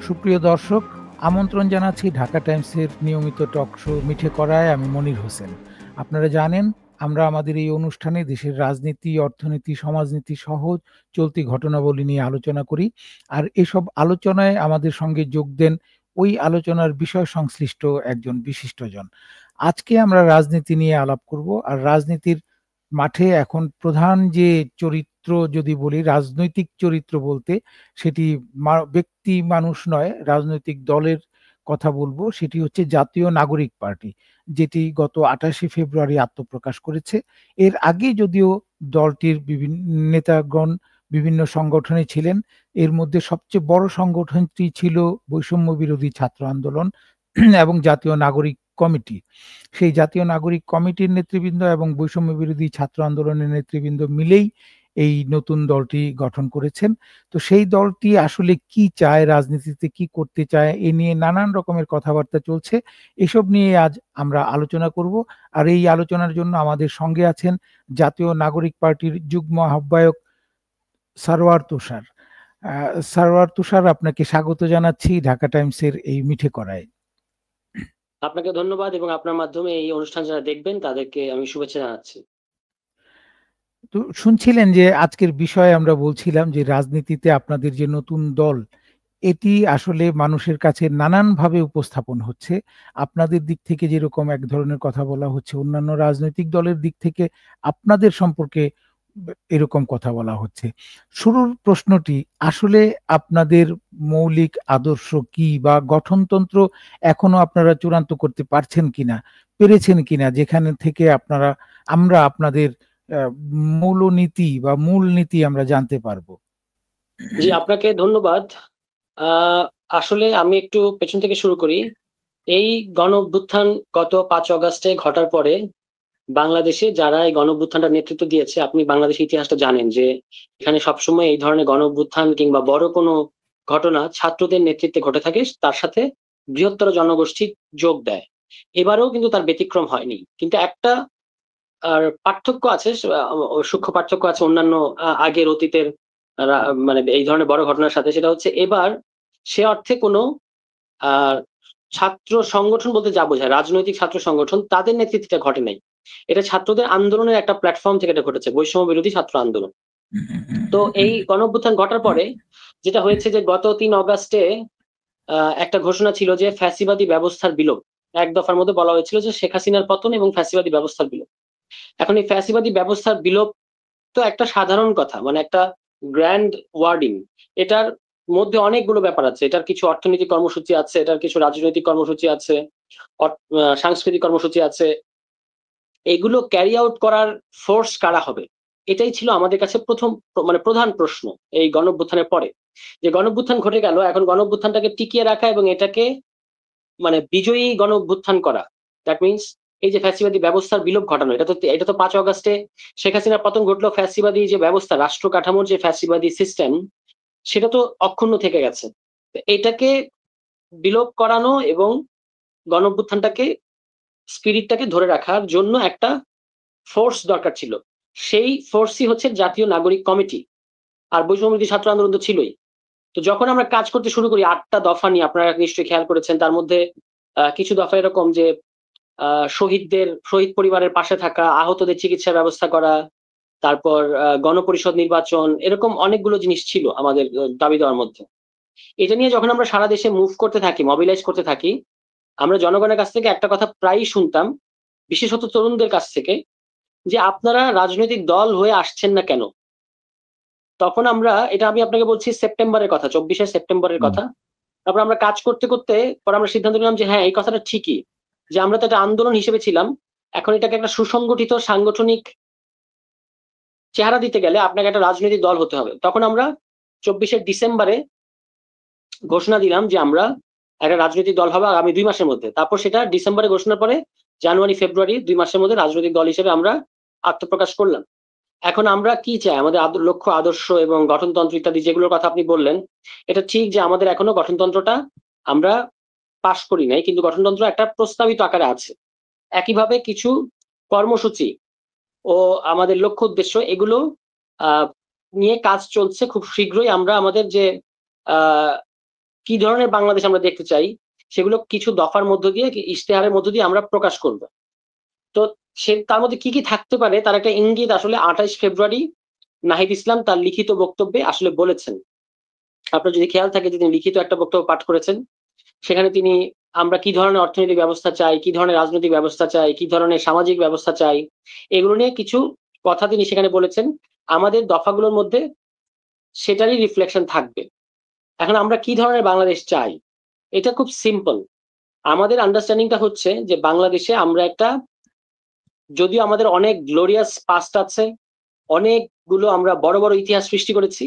সুপ্রিয় দর্শক, আমন্ত্রণ জানাচ্ছি ঢাকা টাইমসের নিয়মিত টক শো মিঠে করায়। আমি মনির হোসেন। আপনারা জানেন, আমরা আমাদের এই অনুষ্ঠানে দেশের রাজনীতি, অর্থনীতি, সমাজনীতি সহ চলতি ঘটনাবলী নিয়ে আলোচনা করি। আর এসব আলোচনায় আমাদের সঙ্গে যোগ দেন ওই আলোচনার বিষয় সংশ্লিষ্ট একজন বিশিষ্টজন। আজকে আমরা রাজনীতি নিয়ে আলাপ করব। আর রাজনীতির মাঠে এখন প্রধান যে চরিত্র, যদি বলি রাজনৈতিক চরিত্র বলতে, সেটি ব্যক্তি মানুষ নয়, রাজনৈতিক দলের কথা বলবো। সেটি হচ্ছে জাতীয় নাগরিক পার্টি, যেটি গত 28শে ফেব্রুয়ারি আত্মপ্রকাশ করেছে। এর আগে যদিও দলটির বিভিন্ন নেতাগণ বিভিন্ন সংগঠনে ছিলেন। এর মধ্যে সবচেয়ে বড় সংগঠনটি ছিল বৈষম্য বিরোধী ছাত্র আন্দোলন এবং জাতীয় নাগরিক কমিটি। সেই জাতীয় নাগরিক কমিটির নেতৃবৃন্দ এবং বৈষম্য বিরোধী ছাত্র আন্দোলনের নেতৃবৃন্দ মিলেই এই নতুন দলটি গঠন করেছেন। তো সেই দলটি আসলে কি চায়, রাজনীতিতে কি করতে চায়, এ নিয়ে নানান রকমের কথাবার্তা চলছে। এসব নিয়ে আজ আমরা আলোচনা করব। আর এই আলোচনার জন্য আমাদের সঙ্গে আছেন জাতীয় নাগরিক পার্টির যুগ্ম আহ্বায়ক সারোয়ার তুষার। সারোয়ার তুষার, আপনাকে স্বাগত জানাচ্ছি ঢাকা টাইমসের এই মিঠে করায়। আপনাকে ধন্যবাদ, এবং আপনার মাধ্যমে এই অনুষ্ঠান যারা দেখবেন তাদেরকে আমি শুভেচ্ছা জানাচ্ছি। তো শুনছিলেন যে আজকের বিষয়ে আমরা বলছিলাম যে রাজনীতিতে আপনাদের যে নতুন দল, এটি আসলে মানুষের কাছে নানানভাবে উপস্থাপন হচ্ছে। আপনাদের দিক থেকে যেরকম এক ধরনের কথা বলা হচ্ছে, অন্যান্য রাজনৈতিক দলের দিক থেকে আপনাদের সম্পর্কে এরকম কথা বলা হচ্ছে। শুরুর প্রশ্নটি, আসলে আপনাদের মৌলিক আদর্শ কি, বা গঠনতন্ত্র এখনো আপনারা চূড়ান্ত করতে পারছেন কিনা, পেরেছেন কিনা, যেখানে থেকে আমরা আপনাদের মূলনীতি বা মূলনীতি আমরা জানতে পারবো? জি, আপনাকে ধন্যবাদ। আসলে আমি একটু পেছন থেকে শুরু করি। এই গণ অভ্যুত্থান গত 5 অগাস্টে ঘটার পরে বাংলাদেশে যারা এই গণ অভ্যুত্থানটা নেতৃত্ব দিয়েছে, আপনি বাংলাদেশের ইতিহাসটা জানেন যে এখানে সবসময় এই ধরনের গণ অভ্যুত্থান কিংবা বড় কোনো ঘটনা ছাত্রদের নেতৃত্বে ঘটে থাকে, তার সাথে বৃহত্তর জনগোষ্ঠী যোগ দেয়। এবারেও কিন্তু তার ব্যতিক্রম হয়নি। কিন্তু একটা পার্থক্য আছে, সূক্ষ্ম পার্থক্য আছে অন্যান্য আগের অতীতের মানে এই ধরনের বড় ঘটনার সাথে। সেটা হচ্ছে এবার সে অর্থে কোনো আহ ছাত্র সংগঠন বলতে যা বোঝায়, রাজনৈতিক ছাত্র সংগঠন তাদের নেতৃত্বে ঘটে নাই। এটা ছাত্রদের আন্দোলনের একটা প্ল্যাটফর্ম থেকে এটা ঘটেছে, বৈষম্য বিরোধী ছাত্র আন্দোলন। তো এই গণঅভ্যুত্থান ঘটার পরে যেটা হয়েছে যে গত 3 অগাস্টে একটা ঘোষণা ছিল যে ফ্যাসিবাদী ব্যবস্থার বিলোপ। এক দফার মধ্যে বলা হয়েছিল যে শেখ হাসিনার পতন এবং ফ্যাসিবাদী ব্যবস্থার বিলোপ। এখন এই ফ্যাসিবাদী ব্যবস্থার বিলোপ তো একটা সাধারণ কথা, মানে একটা গ্র্যান্ড ওয়ার্ডিং। এটার মধ্যে অনেকগুলো ব্যাপার আছে। এটার কিছু অর্থনৈতিক কর্মসূচি আছে, এটার কিছু রাজনৈতিক কর্মসূচি আছে, সাংস্কৃতিক কর্মসূচি আছে। এগুলো ক্যারি আউট করার ফোর্স কারা হবে, এটাই ছিল আমাদের কাছে প্রথম মানে প্রধান প্রশ্ন এই গণঅভ্যুত্থানের পরে। যে গণঅভ্যুত্থান ঘটে গেল, এখন গণঅভ্যুত্থানটাকে টিকিয়ে রাখা এবং এটাকে মানে বিজয়ী গণঅভ্যুত্থান করা, দ্যাট মিনস এই যে ফ্যাসিবাদী ব্যবস্থার বিলোপ ঘটানো। এটা তো 5 অগাস্টে শেখ হাসিনার পতন ঘটলো, ফ্যাসিবাদী যে ব্যবস্থা, রাষ্ট্র কাঠামোর যে ফ্যাসিবাদী সিস্টেম, সেটা তো অক্ষুণ্ণ থেকে গেছে। এটাকে বিলোপ করানো এবং গণঅভ্যুত্থানটাকে, স্পিরিটটাকে ধরে রাখার জন্য একটা ফোর্স দরকার ছিল। সেই ফোর্সই হচ্ছে জাতীয় নাগরিক কমিটি। আর বৈষম্যবিরোধী ছাত্র আন্দোলন তো ছিলই। তো যখন আমরা কাজ করতে শুরু করি 8টা দফা নিয়ে, আপনারা নিশ্চয়ই খেয়াল করেছেন, তার মধ্যে কিছু দফা এরকম যে শহীদ পরিবারের পাশে থাকা, আহতদের চিকিৎসার ব্যবস্থা করা, তারপর গণপরিষদ নির্বাচন, এরকম অনেকগুলো জিনিস ছিল আমাদের দাবি দেওয়ার মধ্যে। এটা নিয়ে যখন আমরা সারা দেশে মুভ করতে থাকি, মোবিলাইজ করতে থাকি, আমরা জনগণের কাছ থেকে একটা কথা প্রায়ই শুনতাম, বিশেষত তরুণদের কাছ থেকে, যে আপনারা রাজনৈতিক দল হয়ে আসছেন না কেন? তখন এটা আমি আপনাকে বলছি সেপ্টেম্বরের কথা, 24শে সেপ্টেম্বরের কথা। তারপর আমরা কাজ করতে করতে পরে আমরা সিদ্ধান্ত নিলাম যে হ্যাঁ, এই কথাটা ঠিকই, যে আমরা তো একটা আন্দোলন হিসেবে ছিলাম, এখন এটাকে একটা সুসংগঠিত সাংগঠনিক চেহারা দিতে গেলে আপনাকে একটা রাজনৈতিক দল হতে হবে। তখন আমরা 24শে ডিসেম্বরে ঘোষণা দিলাম যে আমরা একটা রাজনৈতিক দল হবে আগামী 2 মাসের মধ্যে। তারপর সেটা ডিসেম্বরে ঘোষণার পরে জানুয়ারি ফেব্রুয়ারি 2 মাসের মধ্যে রাজনৈতিক দল হিসেবে আমরা আত্মপ্রকাশ করলাম। এখন আমরা কি চাই, আমাদের লক্ষ্য, আদর্শ এবং গঠনতন্ত্র ইত্যাদি যেগুলোর কথা আপনি বললেন, এটা ঠিক যে আমাদের এখনো গঠনতন্ত্রটা আমরা পাশ করি নাই, কিন্তু গঠনতন্ত্র একটা প্রস্তাবিত আকারে আছে। একইভাবে কিছু কর্মসূচি ও আমাদের লক্ষ্য উদ্দেশ্য, এগুলো নিয়ে কাজ চলছে। খুব শীঘ্রই আমরা আমাদের যে কি ধরনের বাংলাদেশ আমরা দেখতে চাই সেগুলো কিছু দফার মধ্য দিয়ে, ইশতেহারের মধ্য দিয়ে আমরা প্রকাশ করব। তো তার মধ্যে কি কি থাকতে পারে তার একটা ইঙ্গিত আসলে 28 ফেব্রুয়ারি নাহিদ ইসলাম তার লিখিত বক্তব্যে আসলে বলেছেন। আপনার যদি খেয়াল থাকে যে তিনি লিখিত একটা বক্তব্য পাঠ করেছেন, সেখানে তিনি আমরা কি ধরনের অর্থনৈতিক ব্যবস্থা চাই, কি ধরনের রাজনৈতিক ব্যবস্থা চাই, কি ধরনের সামাজিক ব্যবস্থা চাই, এগুলো নিয়ে কিছু কথা তিনি সেখানে বলেছেন। আমাদের দফাগুলোর মধ্যে সেটারই রিফ্লেকশন থাকবে। এখন আমরা কি ধরনের বাংলাদেশ চাই, এটা খুব সিম্পল। আমাদের আন্ডারস্ট্যান্ডিংটা হচ্ছে যে বাংলাদেশে আমরা একটা, যদিও আমাদের অনেক গ্লোরিয়াস পাস্ট আছে, অনেকগুলো আমরা বড় বড় ইতিহাস সৃষ্টি করেছি,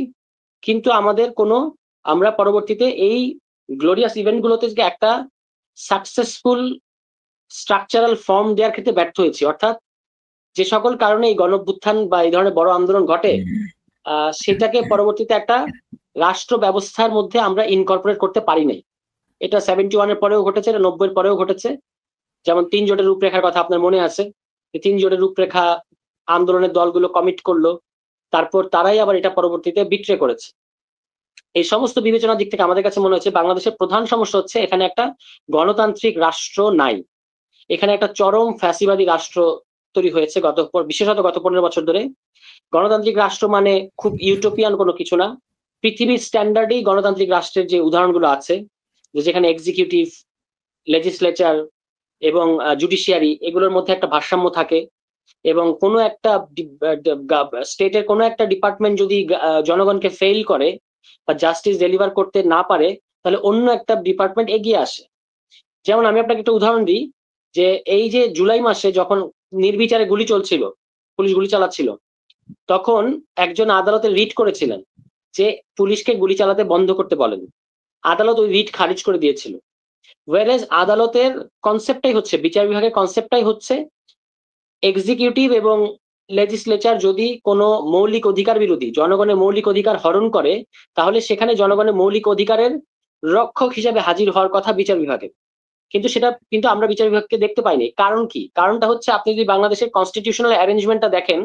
কিন্তু আমাদের কোনো, আমরা পরবর্তীতে এই গ্লোরিয়াস ইভেন্টগুলোতে একটা সাকসেসফুল স্ট্রাকচারাল ফর্ম দেওয়ার ক্ষেত্রে ব্যর্থ হয়েছি। অর্থাৎ যে সকল কারণে এই গণঅভ্যুত্থান বা এই ধরনের বড় আন্দোলন ঘটে, সেটাকে পরবর্তীতে একটা রাষ্ট্র ব্যবস্থার মধ্যে আমরা ইনকর্পোরেট করতে পারি নাই। এটা 71-এর পরেও ঘটেছে, এটা 90-এর পরেও ঘটেছে। যেমন 3 জোটের রূপরেখার কথা আপনার মনে আছে, 3 জোটের রূপরেখা আন্দোলনের দলগুলো কমিট করলো, তারপর তারাই আবার এটা পরবর্তীতে বিট্রে করেছে। এই সমস্ত বিবেচনার দিক থেকে আমাদের কাছে মনে হচ্ছে বাংলাদেশের প্রধান সমস্যা হচ্ছে এখানে একটা গণতান্ত্রিক রাষ্ট্র নাই। এখানে একটা চরম ফ্যাসিবাদী রাষ্ট্র তৈরি হয়েছে বিশেষত গত 15 বছর ধরে। গণতান্ত্রিক রাষ্ট্র মানে খুব ইউটোপিয়ান কোনো কিছু না। পৃথিবীর স্ট্যান্ডার্ডেই গণতান্ত্রিক রাষ্ট্রের যে উদাহরণগুলো আছে, যেখানে এক্সিকিউটিভ, লেজিসলেচার এবং জুডিশিয়ারি এগুলোর মধ্যে একটা ভারসাম্য থাকে, এবং কোনো একটা স্টেটের কোনো একটা ডিপার্টমেন্ট যদি জনগণকে ফেল করে বা জাস্টিস ডেলিভার করতে না পারে, তাহলে অন্য একটা ডিপার্টমেন্ট এগিয়ে আসে। যেমন আমি আপনাকে একটা উদাহরণ দিই, যে এই যে জুলাই মাসে যখন নির্বিচারে গুলি চলছিল, পুলিশ গুলি চালাচ্ছিল, তখন একজন আদালতে রিট করেছিলেন যে পুলিশকে গুলি চালাতে বন্ধ করতে বলেন। আদালত ওই রিট খারিজ করে দিয়েছিল। ওয়ারেজ আদালতের কনসেপ্টটাই হচ্ছে, বিচার বিভাগের কনসেপ্টটাই হচ্ছে, এক্সিকিউটিভ এবং লেজিসলেচার যদি কোনো মৌলিক অধিকার বিরোধী, জনগণের মৌলিক অধিকার হরণ করে, তাহলে সেখানে জনগণের মৌলিক অধিকারের রক্ষক হিসেবে হাজির হওয়ার কথা বিচার বিভাগে। কিন্তু আমরা বিচার বিভাগকে দেখতে পাইনি। কারণ কি? কারণটা হচ্ছে, আপনি যদি বাংলাদেশের কনস্টিটিউশনাল অ্যারেঞ্জমেন্টটা দেখেন,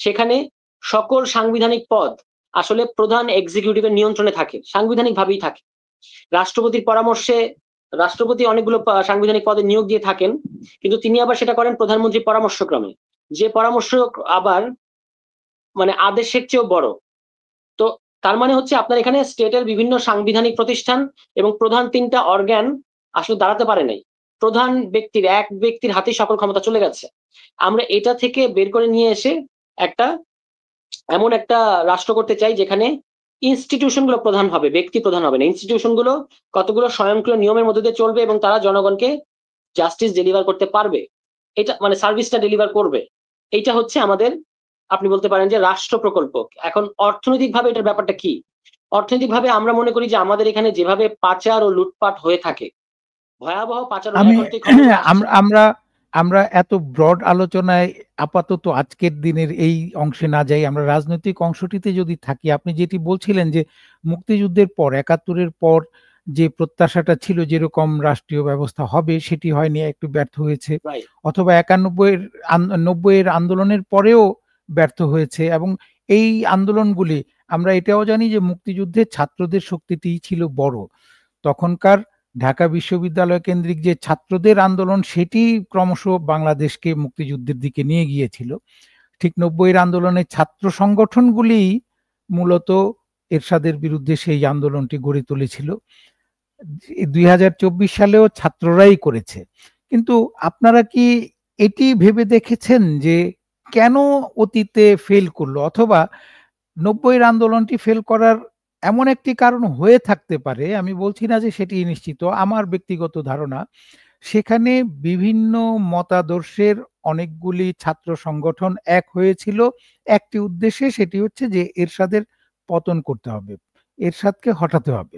সেখানে সকল সাংবিধানিক পদ আসলে প্রধান এক্সিকিউটিভের নিয়ন্ত্রণে থাকে, সাংবিধানিক ভাবেই থাকে। রাষ্ট্রপতির পরামর্শে রাষ্ট্রপতি অনেকগুলো সাংবিধানিক পদে নিয়োগ দিয়ে থাকেন, কিন্তু তিনি আবার সেটা করেন প্রধানমন্ত্রীর পরামর্শক্রমে, যে পরামর্শ আবার মানে আদেশের চেয়েও বড়। তো তার মানে হচ্ছে আপনার এখানে স্টেটের বিভিন্ন সাংবিধানিক প্রতিষ্ঠান এবং প্রধান 3টা অর্গান আসলে দাঁড়াতে পারে নাই। প্রধান ব্যক্তির, এক ব্যক্তির হাতে সকল ক্ষমতা চলে গেছে। আমরা এটা থেকে বের করে নিয়ে এসে একটা এমন একটা রাষ্ট্র করতে চাই যেখানে ইনস্টিটিউশন গুলো প্রধান হবে, ব্যক্তি প্রধান হবে না। ইনস্টিটিউশন গুলো কতগুলো স্বয়ংক্রিয় নিয়মের মধ্যে দিয়ে চলবে এবং তারা জনগণকে জাস্টিস ডেলিভার করতে পারবে, এটা মানে সার্ভিসটা ডেলিভার করবে। এইটা হচ্ছে আমাদের, আপনি বলতে পারেন যে রাষ্ট্র প্রকল্প। এখন অর্থনৈতিকভাবে এটার ব্যাপারটা কি? অর্থনৈতিকভাবে আমরা মনে করি যে আমাদের এখানে যেভাবে পাচার ও লুটপাট হয়ে থাকে, ভয়াবহ পাচার ও আমি এখন খবর আসছে। আমরা আমরা এত ব্রড আলোচনায় আপাতত আজকের দিনের এই অংশে না যাই, আমরা রাজনৈতিক অংশটিতে যদি থাকি। আপনি যেটি বলছিলেন যে মুক্তিযুদ্ধের পর, 71-এর পর যে প্রত্যাশাটা ছিল যেরকম রাষ্ট্রীয় ব্যবস্থা হবে, সেটি হয়নি, একটু ব্যর্থ হয়েছে। রাইট। অথবা 91-এর আন্দোলনের পরেও ব্যর্থ হয়েছে। এবং এই আন্দোলনগুলি, আমরা এটাও জানি যে মুক্তিযুদ্ধে ছাত্রদের শক্তিটিই ছিল বড়। তখনকার ঢাকা বিশ্ববিদ্যালয় কেন্দ্রিক যে ছাত্রদের আন্দোলন, সেটি ক্রমশ বাংলাদেশকে মুক্তিযুদ্ধের দিকে নিয়ে গিয়েছিল। ঠিক 90-এর আন্দোলনের ছাত্র সংগঠনগুলি মূলত এরশাদের বিরুদ্ধে সেই আন্দোলনটি গড়ে তুলেছিল। 2024 সালেও ছাত্ররাই করেছে। কিন্তু আপনারা কি এটি ভেবে দেখেছেন যে কেন অতীতে ফেল করলো, অথবা 90-এর আন্দোলনটি ফেল করার এমন একটি কারণ হয়ে থাকতে পারে, আমি বলছি না যে সেটি নিশ্চিত, আমার ব্যক্তিগত ধারণা, সেখানে বিভিন্ন মতাদর্শের অনেকগুলি ছাত্র সংগঠন এক হয়েছিল একটি উদ্দেশ্যে, সেটি হচ্ছে যে এরশাদের পতন করতে হবে, এরশাদকে হটাতে হবে।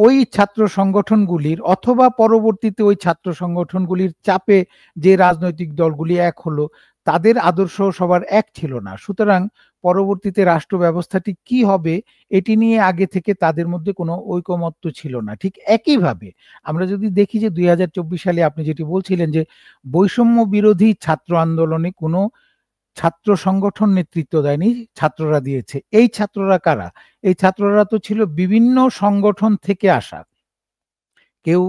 ওই ছাত্র সংগঠনগুলির, অথবা পরবর্তীতে ওই ছাত্র সংগঠনগুলির চাপে যে রাজনৈতিক দলগুলি এক হলো, তাদের আদর্শ সবার এক ছিল না। সুতরাং পরবর্তীতে রাষ্ট্র ব্যবস্থাটি কি হবে এটি নিয়ে আগে থেকে তাদের মধ্যে কোনো ঐকমত্য ছিল না। ঠিক একইভাবে আমরা যদি দেখি যে 2024 সালে আপনি যেটি বলছিলেন যে বৈষম্য বিরোধী ছাত্র আন্দোলনে কোনো ছাত্র সংগঠন নেতৃত্ব দেয়নি, ছাত্ররা দিয়েছে। এই ছাত্ররা কারা? এই ছাত্ররা তো ছিল বিভিন্ন সংগঠন থেকে আসা। কেউ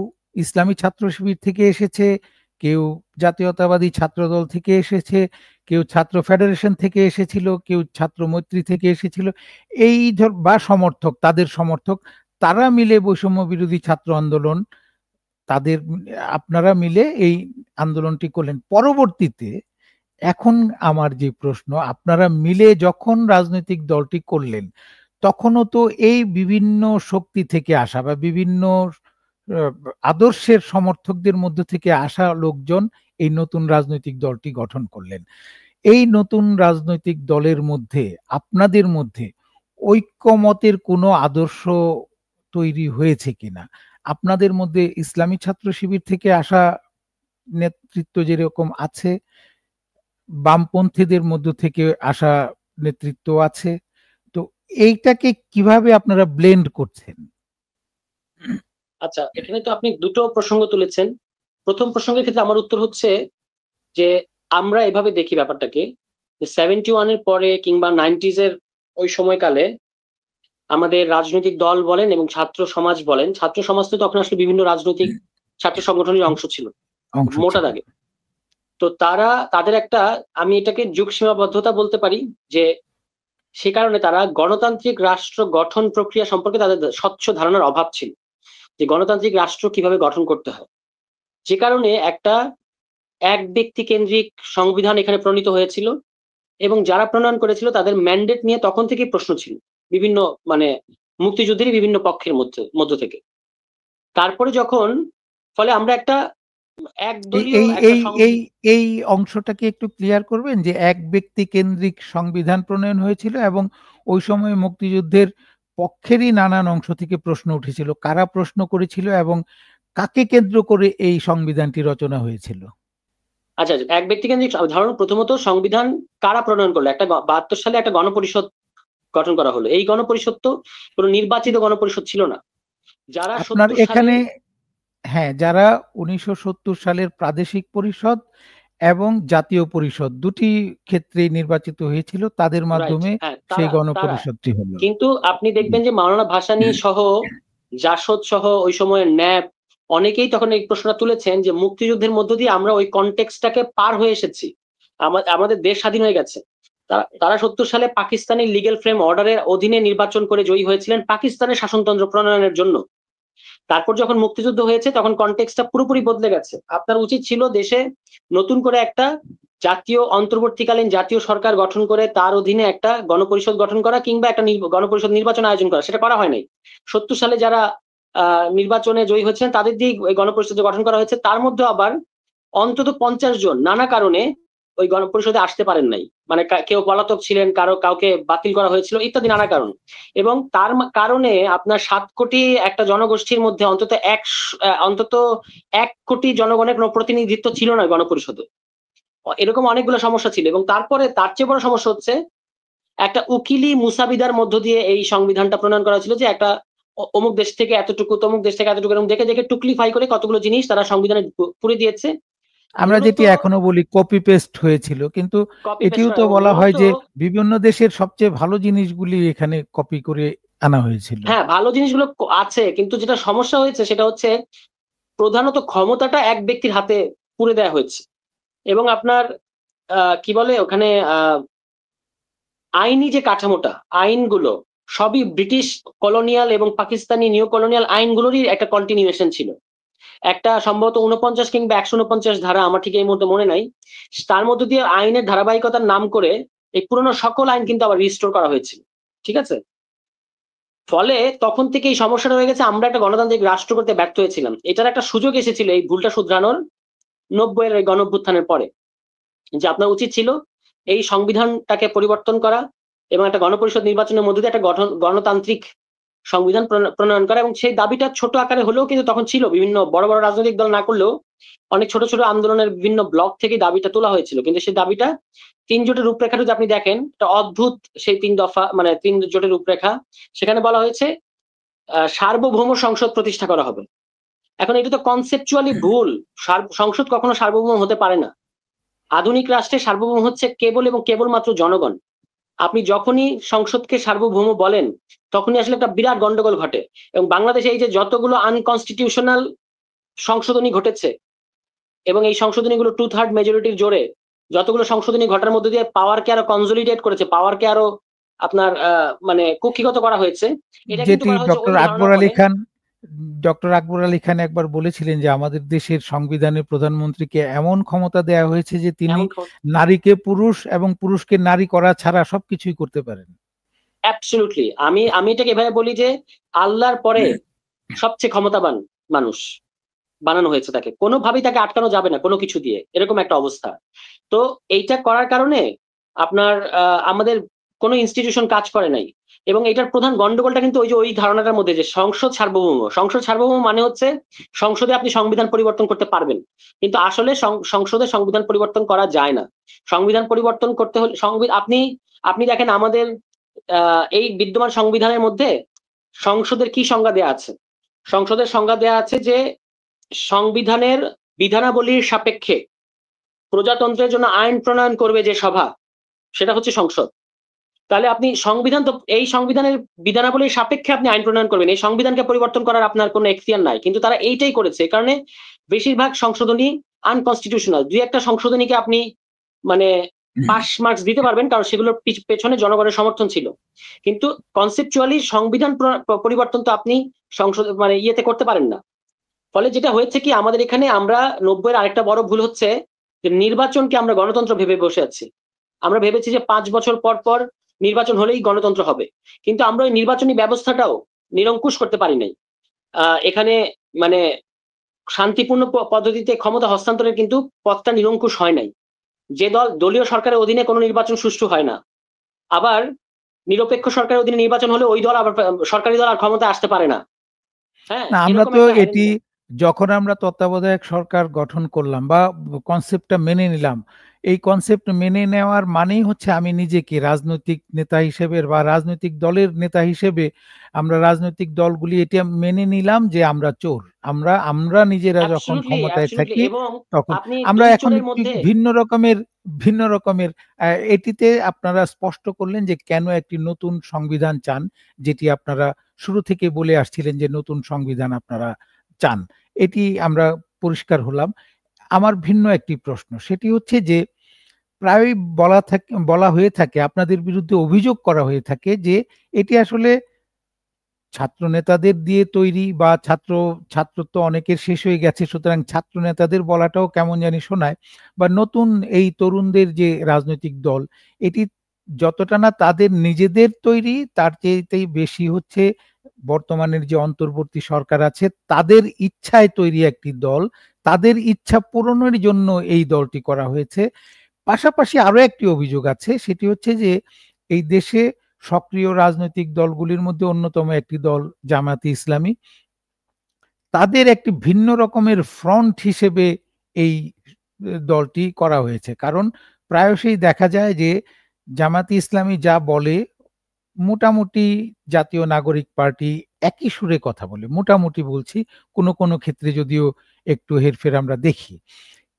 ইসলামী ছাত্র শিবির থেকে এসেছে, কেউ জাতীয়তাবাদী ছাত্রদল থেকে এসেছে, কেউ ছাত্র ফেডারেশন থেকে এসেছিল, কেউ ছাত্র মৈত্রী থেকে এসেছিল। এই বা সমর্থক, তাদের সমর্থক, তারা মিলে বৈষম্য বিরোধী ছাত্র আন্দোলন, তাদের আপনারা মিলে এই আন্দোলনটি করলেন। পরবর্তীতে এখন আমার যে প্রশ্ন, আপনারা মিলে যখন রাজনৈতিক দলটি করলেন, তখনও তো এই বিভিন্ন শক্তি থেকে আসা বা বিভিন্ন আহ, আদর্শের সমর্থকদের মধ্য থেকে আসা লোকজন এই নতুন রাজনৈতিক দলটি গঠন করলেন। এই নতুন রাজনৈতিক দলের মধ্যে, আপনাদের মধ্যে ঐক্যমতের কোনো আদর্শ তৈরি হয়েছে কিনা? আপনাদের মধ্যে ইসলামী ছাত্র শিবির থেকে আসা নেতৃত্ব যেরকম আছে, বামপন্থীদের মধ্য থেকে আসা নেতৃত্ব আছে, তো এইটাকে কিভাবে আপনারা ব্লেন্ড করছেন? আচ্ছা, এখানে তো আপনি দুটো প্রসঙ্গ তুলেছেন। প্রথম প্রসঙ্গের ক্ষেত্রে আমার উত্তর হচ্ছে যে আমরা এভাবে দেখি ব্যাপারটাকে, যে 71 এর পরে কিংবা 90s এর ওই সময়কালে আমাদের রাজনৈতিক দল বলেন এবং ছাত্র সমাজ বলেন, ছাত্র সমাজ তো তখন আসলে বিভিন্ন রাজনৈতিক ছাত্র সংগঠনের অংশ ছিল অংশ মোটা ছিল। দাগে। তো তাদের একটা, আমি এটাকে যুগ সীমাবদ্ধতা বলতে পারি, যে সে কারণে তারা গণতান্ত্রিক রাষ্ট্র গঠন প্রক্রিয়া সম্পর্কে তাদের স্বচ্ছ ধারণার অভাব ছিল, যে গণতান্ত্রিক রাষ্ট্র কিভাবে গঠন করতে হয়। যে কারণে একটা এক ব্যক্তি কেন্দ্রিক সংবিধান এখানে প্রণীত হয়েছিল, এবং যারা প্রণয়ন করেছিল তাদের ম্যান্ডেট নিয়ে তখন থেকেই প্রশ্ন ছিল বিভিন্ন, মানে মুক্তিযুদ্ধেরই বিভিন্ন পক্ষের মধ্য থেকে। তারপরে যখন, ফলে আমরা একটা এই একদলীয় এই একটা এই এই এই অংশটাকে একটু ক্লিয়ার করবেন, যে এক ব্যক্তি কেন্দ্রিক সংবিধান প্রণয়ন হয়েছিল এবং ওই সময় মুক্তিযুদ্ধের পক্ষেরই নানান অংশ থেকে প্রশ্ন উঠেছিল, কারা প্রশ্ন করেছিল এবং কাকে কেন্দ্র করে এই সংবিধানটি রচনা হয়েছিল? আচ্ছা, এক ব্যক্তি কেন্দ্রিক ধরুন, প্রথমত সংবিধান কারা প্রণয়ন করলো? একটা 72 সালে একটা গণপরিষদ গঠন করা হলো। এই গণপরিষদ তো কোনো নির্বাচিত গণপরিষদ ছিল না। যারা আপনার 70 সালে, এখানে, হ্যাঁ, যারা 1970 সালের প্রাদেশিক পরিষদ এবং জাতীয় পরিষদ দুটি ক্ষেত্রেই নির্বাচিত হয়েছিল, তাদের রাইট, মাধ্যমে হ্যাঁ, সেই তারা গণপরিষদটি হলো। কিন্তু আপনি জি। দেখবেন যে মাওলানা ভাসানী সহ, জাসদ সহ, ওই সময়ের ন্যাপ, অনেকেই তখন এই প্রশ্নটা তুলেছেন যে মুক্তিযুদ্ধের মধ্য দিয়ে আমরা ওই কনটেক্সটটাকে পার হয়ে এসেছি, আমাদের দেশ স্বাধীন হয়ে গেছে। তারা 70 সালে পাকিস্তানি লিগ্যাল ফ্রেম অর্ডারের অধীনে নির্বাচন করে জয়ী হয়েছিলেন পাকিস্তানের শাসনতন্ত্র প্রণয়নের জন্য। তারপর যখন মুক্তিযুদ্ধ হয়েছে তখন কনটেক্সটটা পুরোপুরি বদলে গেছে। আপনার উচিত ছিল দেশে নতুন করে একটা জাতীয় অন্তর্বর্তীকালীন জাতীয় সরকার গঠন করে তার অধীনে একটা গণপরিষদ গঠন করা, কিংবা একটা গণপরিষদ নির্বাচন আয়োজন করা। সেটা করা হয় নাই। 70 সালে যারা নির্বাচনে জয়ী হয়েছিলেন তাদের দিয়ে ওই গণপরিষদ গঠন করা হয়েছে। তার মধ্যে আবার অন্তত 50 জন নানা কারণে ওই গণপরিষদে আসতে পারেন নাই। মানে কেউ পলাতক ছিলেন, কাউকে বাতিল করা হয়েছিল, ইত্যাদি নানা কারণ। এবং তার কারণে আপনার 7 কোটি একটা জনগোষ্ঠীর মধ্যে অন্তত 1 কোটি জনগণের কোনো প্রতিনিধিত্ব ছিল না গণপরিষদে। এরকম অনেকগুলো সমস্যা ছিল। এবং তারপরে তার চেয়ে বড় সমস্যা হচ্ছে, একটা উকিলি মুসাবিদার মধ্য দিয়ে এই সংবিধানটা প্রণয়ন করা হয়েছিল, যে একটা অমুক দেশ থেকে এতটুকু, তমুক দেশ থেকে এতটুকু, এরকম দেখে দেখে টুকলিফাই করে কতগুলো জিনিস তারা সংবিধানে পুরে দিয়েছে। আমরা মূলত যেটি এখনো বলি কপি পেস্ট হয়েছিল, কিন্তু কপি পেস্ট এটিও করা, তো এবং বলা হয় মূলত, যে বিভিন্ন দেশের সবচেয়ে ভালো জিনিসগুলি এখানে কপি করে আনা হয়েছিল। হ্যাঁ, ভালো জিনিসগুলো আছে, কিন্তু যেটা সমস্যা হয়েছে সেটা হচ্ছে প্রধানত ক্ষমতাটা এক ব্যক্তির হাতে পুরে দেওয়া হয়েছে। এবং আপনার কি বলে ওখানে, আইনি যে কাঠামোটা, আইনগুলো সবই ব্রিটিশ কলোনিয়াল এবং পাকিস্তানি নিউ কলোনিয়াল আইনগুলোরই একটা কন্টিনিউয়েশন ছিল। একটা সম্ভবত 49 কিংবা 149 ধারা, আমার ঠিক এই মুহূর্তে মনে নাই, তার মধ্য দিয়ে আইনের ধারাবাহিকতার নাম করে এই পুরনো সকল আইন কিন্তু আবার রিস্টোর করা হয়েছিল। ঠিক আছে? ফলে তখন থেকে এই সমস্যাটা হয়ে গেছে, আমরা একটা গণতান্ত্রিক রাষ্ট্র করতে ব্যর্থ হয়েছিলাম। এটার একটা সুযোগ এসেছিল এই ভুলটা শুধরানোর 90 এর এই গণঅভ্যুত্থানের পরে, যে আপনার উচিত ছিল এই সংবিধানটাকে পরিবর্তন করা এবং একটা গণপরিষদ নির্বাচনের মধ্যে দিয়ে একটা গণতান্ত্রিক সংবিধান প্রণয়ন করা। এবং সেই দাবিটা ছোট আকারে হলেও কিন্তু তখন ছিল, বিভিন্ন বড় বড় রাজনৈতিক দল না করলেও অনেক ছোট ছোট আন্দোলনের বিভিন্ন ব্লক থেকে দাবিটা তোলা হয়েছিল। কিন্তু সেই দাবিটা 3 জোটের রূপরেখাটা যদি আপনি দেখেন, একটা অদ্ভুত সেই 3 দফা, মানে 3 জোটের রূপরেখা। সেখানে বলা হয়েছে সার্বভৌম সংসদ প্রতিষ্ঠা করা হবে। এখন এটা তো কনসেপচুয়ালি ভুল। সংসদ কখনো সার্বভৌম হতে পারে না। আধুনিক রাষ্ট্রের সার্বভৌম হচ্ছে কেবল এবং কেবলমাত্র জনগণ। আপনি যখনই সংসদকে সার্বভৌম বলেন তখনই আসলে একটা বিরাট গন্ডগোল ঘটে। এবং বাংলাদেশে এই যে যতগুলো আনকনস্টিটিউশনাল সংশোধনী ঘটেছে এবং এই সংশোধনীগুলো 2/3 মেজরিটির জোরে যতগুলো সংশোধনী ঘটার মধ্যে দিয়ে পাওয়ারকে আরো কনসলিডেট করেছে, পাওয়ারকে আরো আপনার মানে কুক্ষিগত করা হয়েছে, এটা কিন্তু যেটি করা হয়েছে ওই ধারণার ফলে। ডক্টর আকবর আলী খান একবার বলেছিলেন যে আমাদের দেশের সংবিধানে প্রধানমন্ত্রীকে এমন ক্ষমতা দেয়া হয়েছে যে তিনি নারীকে পুরুষ এবং পুরুষকে নারী করা ছাড়া সবকিছুই করতে পারেন। অ্যাবসলিউটলি, আমি এটাকে এভাবে বলি যে আল্লাহর পরে সবচেয়ে ক্ষমতাবান মানুষ বানানো হয়েছে তাকে, কোনোভাবেই তাকে আটকানো যাবে না কোনো কিছু দিয়ে, এরকম একটা অবস্থা। তো এইটা করার কারণে আপনার আমাদের কোনো ইনস্টিটিউশন কাজ করে নাই। এবং এটার প্রধান গন্ডগোলটা কিন্তু ওই ধারণাটার মধ্যে যে সংসদ সার্বভৌম মানে হচ্ছে সংসদে আপনি সংবিধান পরিবর্তন করতে পারবেন, কিন্তু আসলে সংসদে সংবিধান পরিবর্তন করা যায় না। সংবিধান পরিবর্তন করতে হলে আপনি দেখেন আমাদের এই বিদ্যমান সংবিধানের মধ্যে সংসদের কি সংজ্ঞা দেয়া আছে? সংসদের সংজ্ঞা দেয়া আছে যে সংবিধানের বিধানাবলীর সাপেক্ষে প্রজাতন্ত্রের জন্য আইন প্রণয়ন করবে যে সভা, সেটা হচ্ছে সংসদ। তাহলে আপনি সংবিধান, তো এই সংবিধানের বিধানাবলীর সাপেক্ষে আপনি আইন প্রণয়ন করবেন, এই সংবিধানকে পরিবর্তন করার আপনার কোনো এখতিয়ার নাই। কিন্তু তারা এইটাই করেছে, এই কারণে বেশিরভাগ সংশোধনী আনকনস্টিটিউশনাল। দুই একটা সংশোধনীকে আপনি মানে পাস মার্কস দিতে পারবেন কারণ সেগুলোর পেছনে জনগণের সমর্থন ছিল, কিন্তু কনসেপচুয়ালি সংবিধান পরিবর্তন তো আপনি সংসদ মানে ইয়েতে করতে পারেন না। ফলে যেটা হয়েছে কি, আমাদের এখানে আমরা 90-এর আরেকটা বড় ভুল হচ্ছে যে নির্বাচনকে আমরা গণতন্ত্র ভেবে বসে আছি। আমরা ভেবেছি যে 5 বছর পর পর নির্বাচন হলেই গণতন্ত্র হবে, কিন্তু আমরা ওই নির্বাচনী ব্যবস্থাটাও নিরঙ্কুশ করতে পারি নাই। এখানে মানে শান্তিপূর্ণ পদ্ধতিতে ক্ষমতা হস্তান্তরের কিন্তু পথটা নিরঙ্কুশ হয় নাই। যে দলীয় সরকারের অধীনে কোনো নির্বাচন সুষ্ঠু হয় না, আবার নিরপেক্ষ সরকারের অধীনে নির্বাচন হলে ওই দল আবার সরকারি দল আর ক্ষমতায় আসতে পারে না। হ্যাঁ, না, আমরা এরকম তো একটা এটি যখন আমরা তত্ত্বাবধায়ক সরকার গঠন করলাম বা কনসেপ্টটা মেনে নিলাম, এই কনসেপ্ট মেনে নেওয়ার মানেই হচ্ছে আমি নিজেকে রাজনৈতিক নেতা হিসেবে বা রাজনৈতিক দলের নেতা হিসেবে, আমরা রাজনৈতিক দলগুলি এটা মেনে নিলাম যে আমরা চোর, আমরা নিজেরা যখন ক্ষমতায় থাকি এবং তখন আপনি আমরা দুই এখন চোরের একটি মধ্যে ভিন্ন রকমের এটিতে আপনারা স্পষ্ট করলেন যে কেন একটি নতুন সংবিধান চান, যেটি আপনারা শুরু থেকে বলে আসছিলেন যে নতুন সংবিধান আপনারা চান। এটি আমরা পরিষ্কার হলাম। আমার ভিন্ন একটি প্রশ্ন, সেটি হচ্ছে যে প্রায়ই বলা হয়ে থাকে, আপনাদের বিরুদ্ধে অভিযোগ করা হয়ে থাকে যে এটি আসলে ছাত্র নেতাদের দিয়ে তৈরি বা ছাত্রত্ব অনেকের শেষ হয়ে গেছে, সুতরাং ছাত্র নেতাদের বলাটাও কেমন জানি শোনায়, বা নতুন এই তরুণদের যে রাজনৈতিক দল, এটি যতটা না তাদের নিজেদের তৈরি, তার চেয়েতেই বেশি হচ্ছে বর্তমানের যে অন্তর্বর্তী সরকার আছে তাদের ইচ্ছায় তৈরি একটি দল, তাদের ইচ্ছা পূরণের জন্য এই দলটি করা হয়েছে। পাশাপাশি আরো একটি অভিযোগ আছে, সেটি হচ্ছে যে এই দেশে সক্রিয় রাজনৈতিক দলগুলির মধ্যে অন্যতম একটি দল জামায়াতে ইসলামী, তাদের একটি ভিন্ন রকমের ফ্রন্ট হিসেবে এই দলটি করা হয়েছে। কারণ প্রায়শই দেখা যায় যে জামায়াতে ইসলামী যা বলে মোটামুটি জাতীয় নাগরিক পার্টি একই সুরে কথা বলে, মোটামুটি বলছি, কোনো কোনো ক্ষেত্রে যদিও একটু হেরফের আমরা দেখি।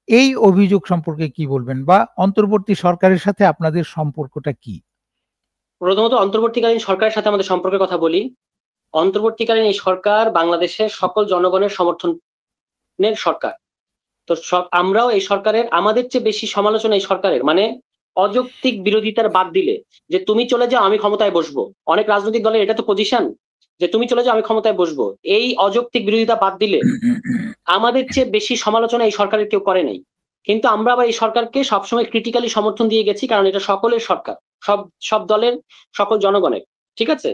এই অভিযোগ সম্পর্কে কি বলবেন, বা অন্তর্বর্তী সরকারের সাথে আপনাদের সম্পর্কটা কি? প্রথমত অন্তর্বর্তীকালীন সরকারের সাথে আমাদের সম্পর্কের কথা বলি। অন্তর্বর্তীকালীন এই সরকার বাংলাদেশের সকল জনগণের সমর্থনের সরকার। তো আমরাও এই সরকারের, আমাদের চেয়ে বেশি সমালোচনা এই সরকারের, মানে অযৌক্তিক বিরোধিতার বাদ দিলে, যে তুমি চলে যাও আমি ক্ষমতায় বসবো, অনেক রাজনৈতিক দলের এটা তো পজিশন যে তুমি চলে যাও আমি ক্ষমতায় বসবো, এই অযৌক্তিক বিরোধিতা বাদ দিলে আমাদের চেয়ে বেশি সমালোচনা এই সরকারের কেউ করে নাই। কিন্তু আমরা আবার এই সরকারকে সবসময় ক্রিটিক্যালি সমর্থন দিয়ে গেছি, কারণ এটা সকলের সরকার, সব সব দলের, সকল জনগণের। ঠিক আছে,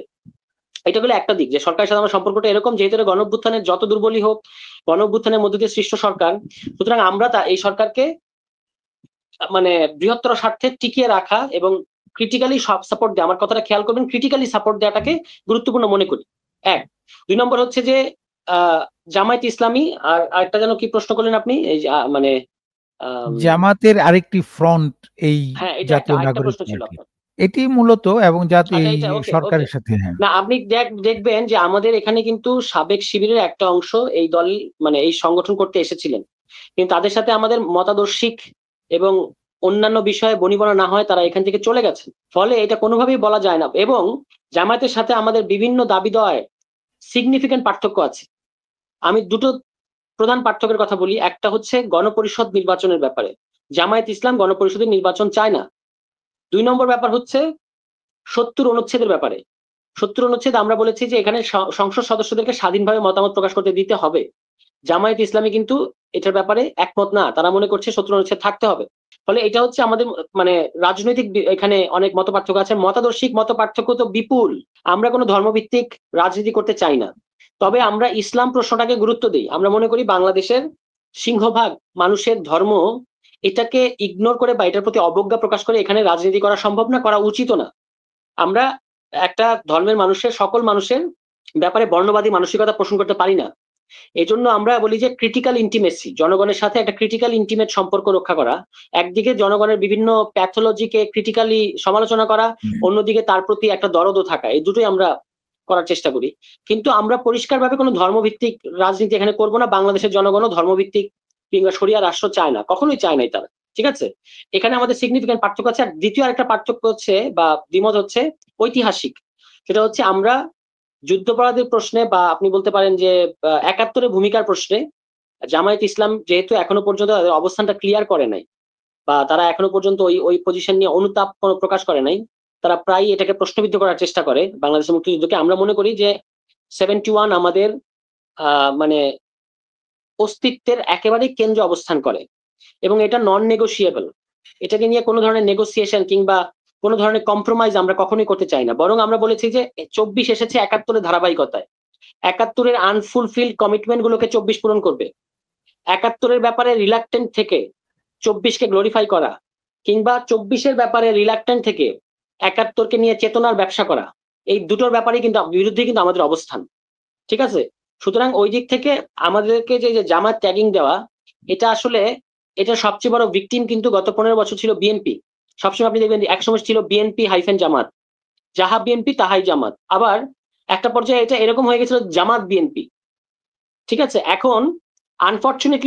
এটা হলো একটা দিক যে সরকারের সাথে আমার সম্পর্কটা এরকম, যেহেতু গণ অভ্যুত্থানের যত দুর্বলই হোক, গণ অভ্যুত্থানের মধ্যে দিয়ে সৃষ্ট সরকার, সুতরাং আমরা এই সরকারকে মানে বৃহত্তর স্বার্থে টিকিয়ে রাখা এবং ক্রিটিক্যালি সব সাপোর্ট দেওয়া, আমার কথাটা খেয়াল করবেন, ক্রিটিক্যালি সাপোর্ট দেওয়াটাকে গুরুত্বপূর্ণ মনে করি। এক, দুই নম্বর হচ্ছে যে জামায়াত ইসলামী, আর আরেকটা যেন কি প্রশ্ন করলেন আপনি, এই মানে জামাতের আরেকটি ফ্রন্ট এই হ্যাঁ, এটা জাতীয় আরেকটা নাগরিক প্রশ্ন ছিল পার্টি, আপনার। এটি মূলত এবং আচ্ছা, এই এটা ওকে ওকে। সরকারের সাথে, হ্যাঁ। না, আপনি দেখবেন যে আমাদের এখানে কিন্তু সাবেক শিবিরের একটা অংশ এই দল মানে এই সংগঠন করতে এসেছিলেন, কিন্তু তাদের সাথে আমাদের মতাদর্শিক এবং অন্যান্য বিষয়ে বনিবনা না হয় তারা এখান থেকে চলে গেছেন। ফলে এটা কোনোভাবেই বলা যায় না। এবং জামায়াতের সাথে আমাদের বিভিন্ন দাবি দেওয়ায় সিগনিফিক্যান্ট পার্থক্য আছে। আমি দুটো প্রধান পার্থক্যের কথা বলি। একটা হচ্ছে গণপরিষদ নির্বাচনের ব্যাপারে। জামায়াত ইসলাম গণপরিষদের নির্বাচন চায় না। ২ নম্বর ব্যাপার হচ্ছে ৭০ অনুচ্ছেদের ব্যাপারে। ৭০ অনুচ্ছেদ আমরা বলেছি যে এখানে সংসদ সদস্যদেরকে স্বাধীনভাবে মতামত প্রকাশ করতে দিতে হবে। জামায়াত ইসলামী কিন্তু এটার ব্যাপারে একমত না। তারা মনে করছে ৭০ অনুচ্ছেদ থাকতে হবে। ফলে এটা হচ্ছে আমাদের মানে রাজনৈতিক এখানে অনেক মতপার্থক্য আছে। মতাদর্শিক মতপার্থক্য তো বিপুল। আমরা কোনো ধর্মভিত্তিক রাজনীতি করতে চাই না। তবে আমরা ইসলাম প্রশ্নটাকে গুরুত্ব দিই। আমরা মনে করি বাংলাদেশের সিংহভাগ মানুষের ধর্ম, এটাকে ইগনোর করে বা এটার প্রতি অবজ্ঞা প্রকাশ করে এখানে রাজনীতি করা সম্ভব না, করা উচিতও না। আমরা একটা ধর্মের মানুষের, সকল মানুষের ব্যাপারে বর্ণবাদী মানসিকতা পোষণ করতে পারি না। এজন্য আমরা বলি যে ক্রিটিক্যাল ইন্টিমেসি, জনগণের সাথে একটা ক্রিটিক্যাল ইন্টিমেট সম্পর্ক রক্ষা করা। একদিকে জনগণের বিভিন্ন প্যাথোলজিকে ক্রিটিক্যালি সমালোচনা করা, অন্যদিকে তার প্রতি একটা দরদও থাকা। এই দুটোই আমরা করার চেষ্টা করি। কিন্তু আমরা পরিষ্কারভাবে কোনো ধর্মভিত্তিক রাজনীতি এখানে করব না। বাংলাদেশের জনগণও ধর্মভিত্তিক কিংবা শরিয়া রাষ্ট্র চায় না, কখনোই চায় নাই তারা। ঠিক আছে? এখানে আমাদের সিগনিফিক্যান্ট পার্থক্য আছে। আর দ্বিতীয় আরেকটা পার্থক্য হচ্ছে বা দ্বিমত হচ্ছে ঐতিহাসিক। সেটা হচ্ছে আমরা যুদ্ধাপরাধের প্রশ্নে বা আপনি বলতে পারেন যে ৭১-এর ভূমিকার প্রশ্নে জামায়াত ইসলাম যেহেতু এখনো পর্যন্ত তাদের অবস্থানটা ক্লিয়ার করে নাই বা তারা এখনো পর্যন্ত ওই পজিশন নিয়ে অনুতাপ কোনো প্রকাশ করে নাই, তারা প্রায়ই এটাকে প্রশ্নবিদ্ধ করার চেষ্টা করে বাংলাদেশের মুক্তিযুদ্ধকে। আমরা মনে করি যে 71 আমাদের মানে অস্তিত্বের একেবারেই কেন্দ্রে অবস্থান করে এবং এটা নন নেগোশিয়েবল। এটাকে নিয়ে কোনো ধরনের নেগোসিয়েশন কিংবা কোনো ধরনের কম্প্রোমাইজ আমরা কখনোই করতে চাই না। বরং আমরা বলেছি যে ২৪ এসেছে ৭১-এর ধারাবাহিকতায়। ৭১-এর আনফুলফিলড কমিটমেন্ট গুলোকে ২৪ পূরণ করবে। ৭১-এর ব্যাপারে রিলাক্টেন্ট থেকে ২৪-কে গ্লোরিফাই করা কিংবা ২৪-এর ব্যাপারে রিলাক্টেন্ট থেকে ৭১-কে নিয়ে চেতনার ব্যবসা করা, এই দুটোর ব্যাপারে কিন্তু বিরুদ্ধে কিন্তু আমাদের অবস্থান। ঠিক আছে? সুতরাং ওই দিক থেকে আমাদেরকে যে জামাত ট্যাগিং দেওয়া, এটা আসলে এটা সবচেয়ে বড় ভিকটিম কিন্তু গত ১৫ বছর ছিল বিএনপি। সবসময় আপনি দেখবেন একসময় ছিল বিএনপি হাইফেন জামাত। যাহা বিএনপি তাহাই জামাত। আবার একটা পর্যায়ে এটা এরকম হয়ে গেছিল জামাত বিএনপি। ঠিক আছে? এখন আনফরচুনেট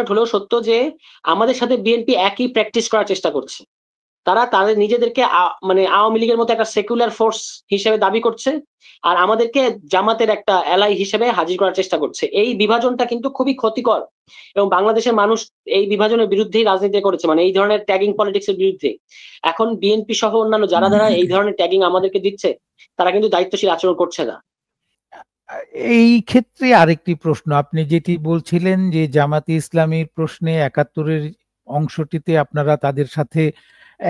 হলেও সত্য যে আমাদের সাথে বিএনপি একই প্র্যাকটিস করার চেষ্টা করছে। তারা তাদের নিজেদেরকে মানে আওয়ামী লীগের মতো একটা সেকুলার ফোর্স হিসেবে দাবি করছে, আর আমাদেরকে জামাতের একটা এলাই হিসেবে হাজির করার চেষ্টা করছে। এই বিভাজনটা কিন্তু খুবই ক্ষতিকর এবং বাংলাদেশের মানুষ এই বিভাজনের বিরুদ্ধেই রাজনীতি করেছে, মানে এই ধরনের ট্যাগিং পলিটিক্স এর বিরুদ্ধে। এখন বিএনপি সহ অন্যান্য যারা এই ধরনের ট্যাগিং আমাদেরকে দিচ্ছে, তারা কিন্তু দায়িত্বশীল আচরণ করছে না। এই ক্ষেত্রে আরেকটি প্রশ্ন, আপনি যেটি বলছিলেন যে জামাতে ইসলামীর প্রশ্নে ৭১-এর অংশটিতে আপনারা তাদের সাথে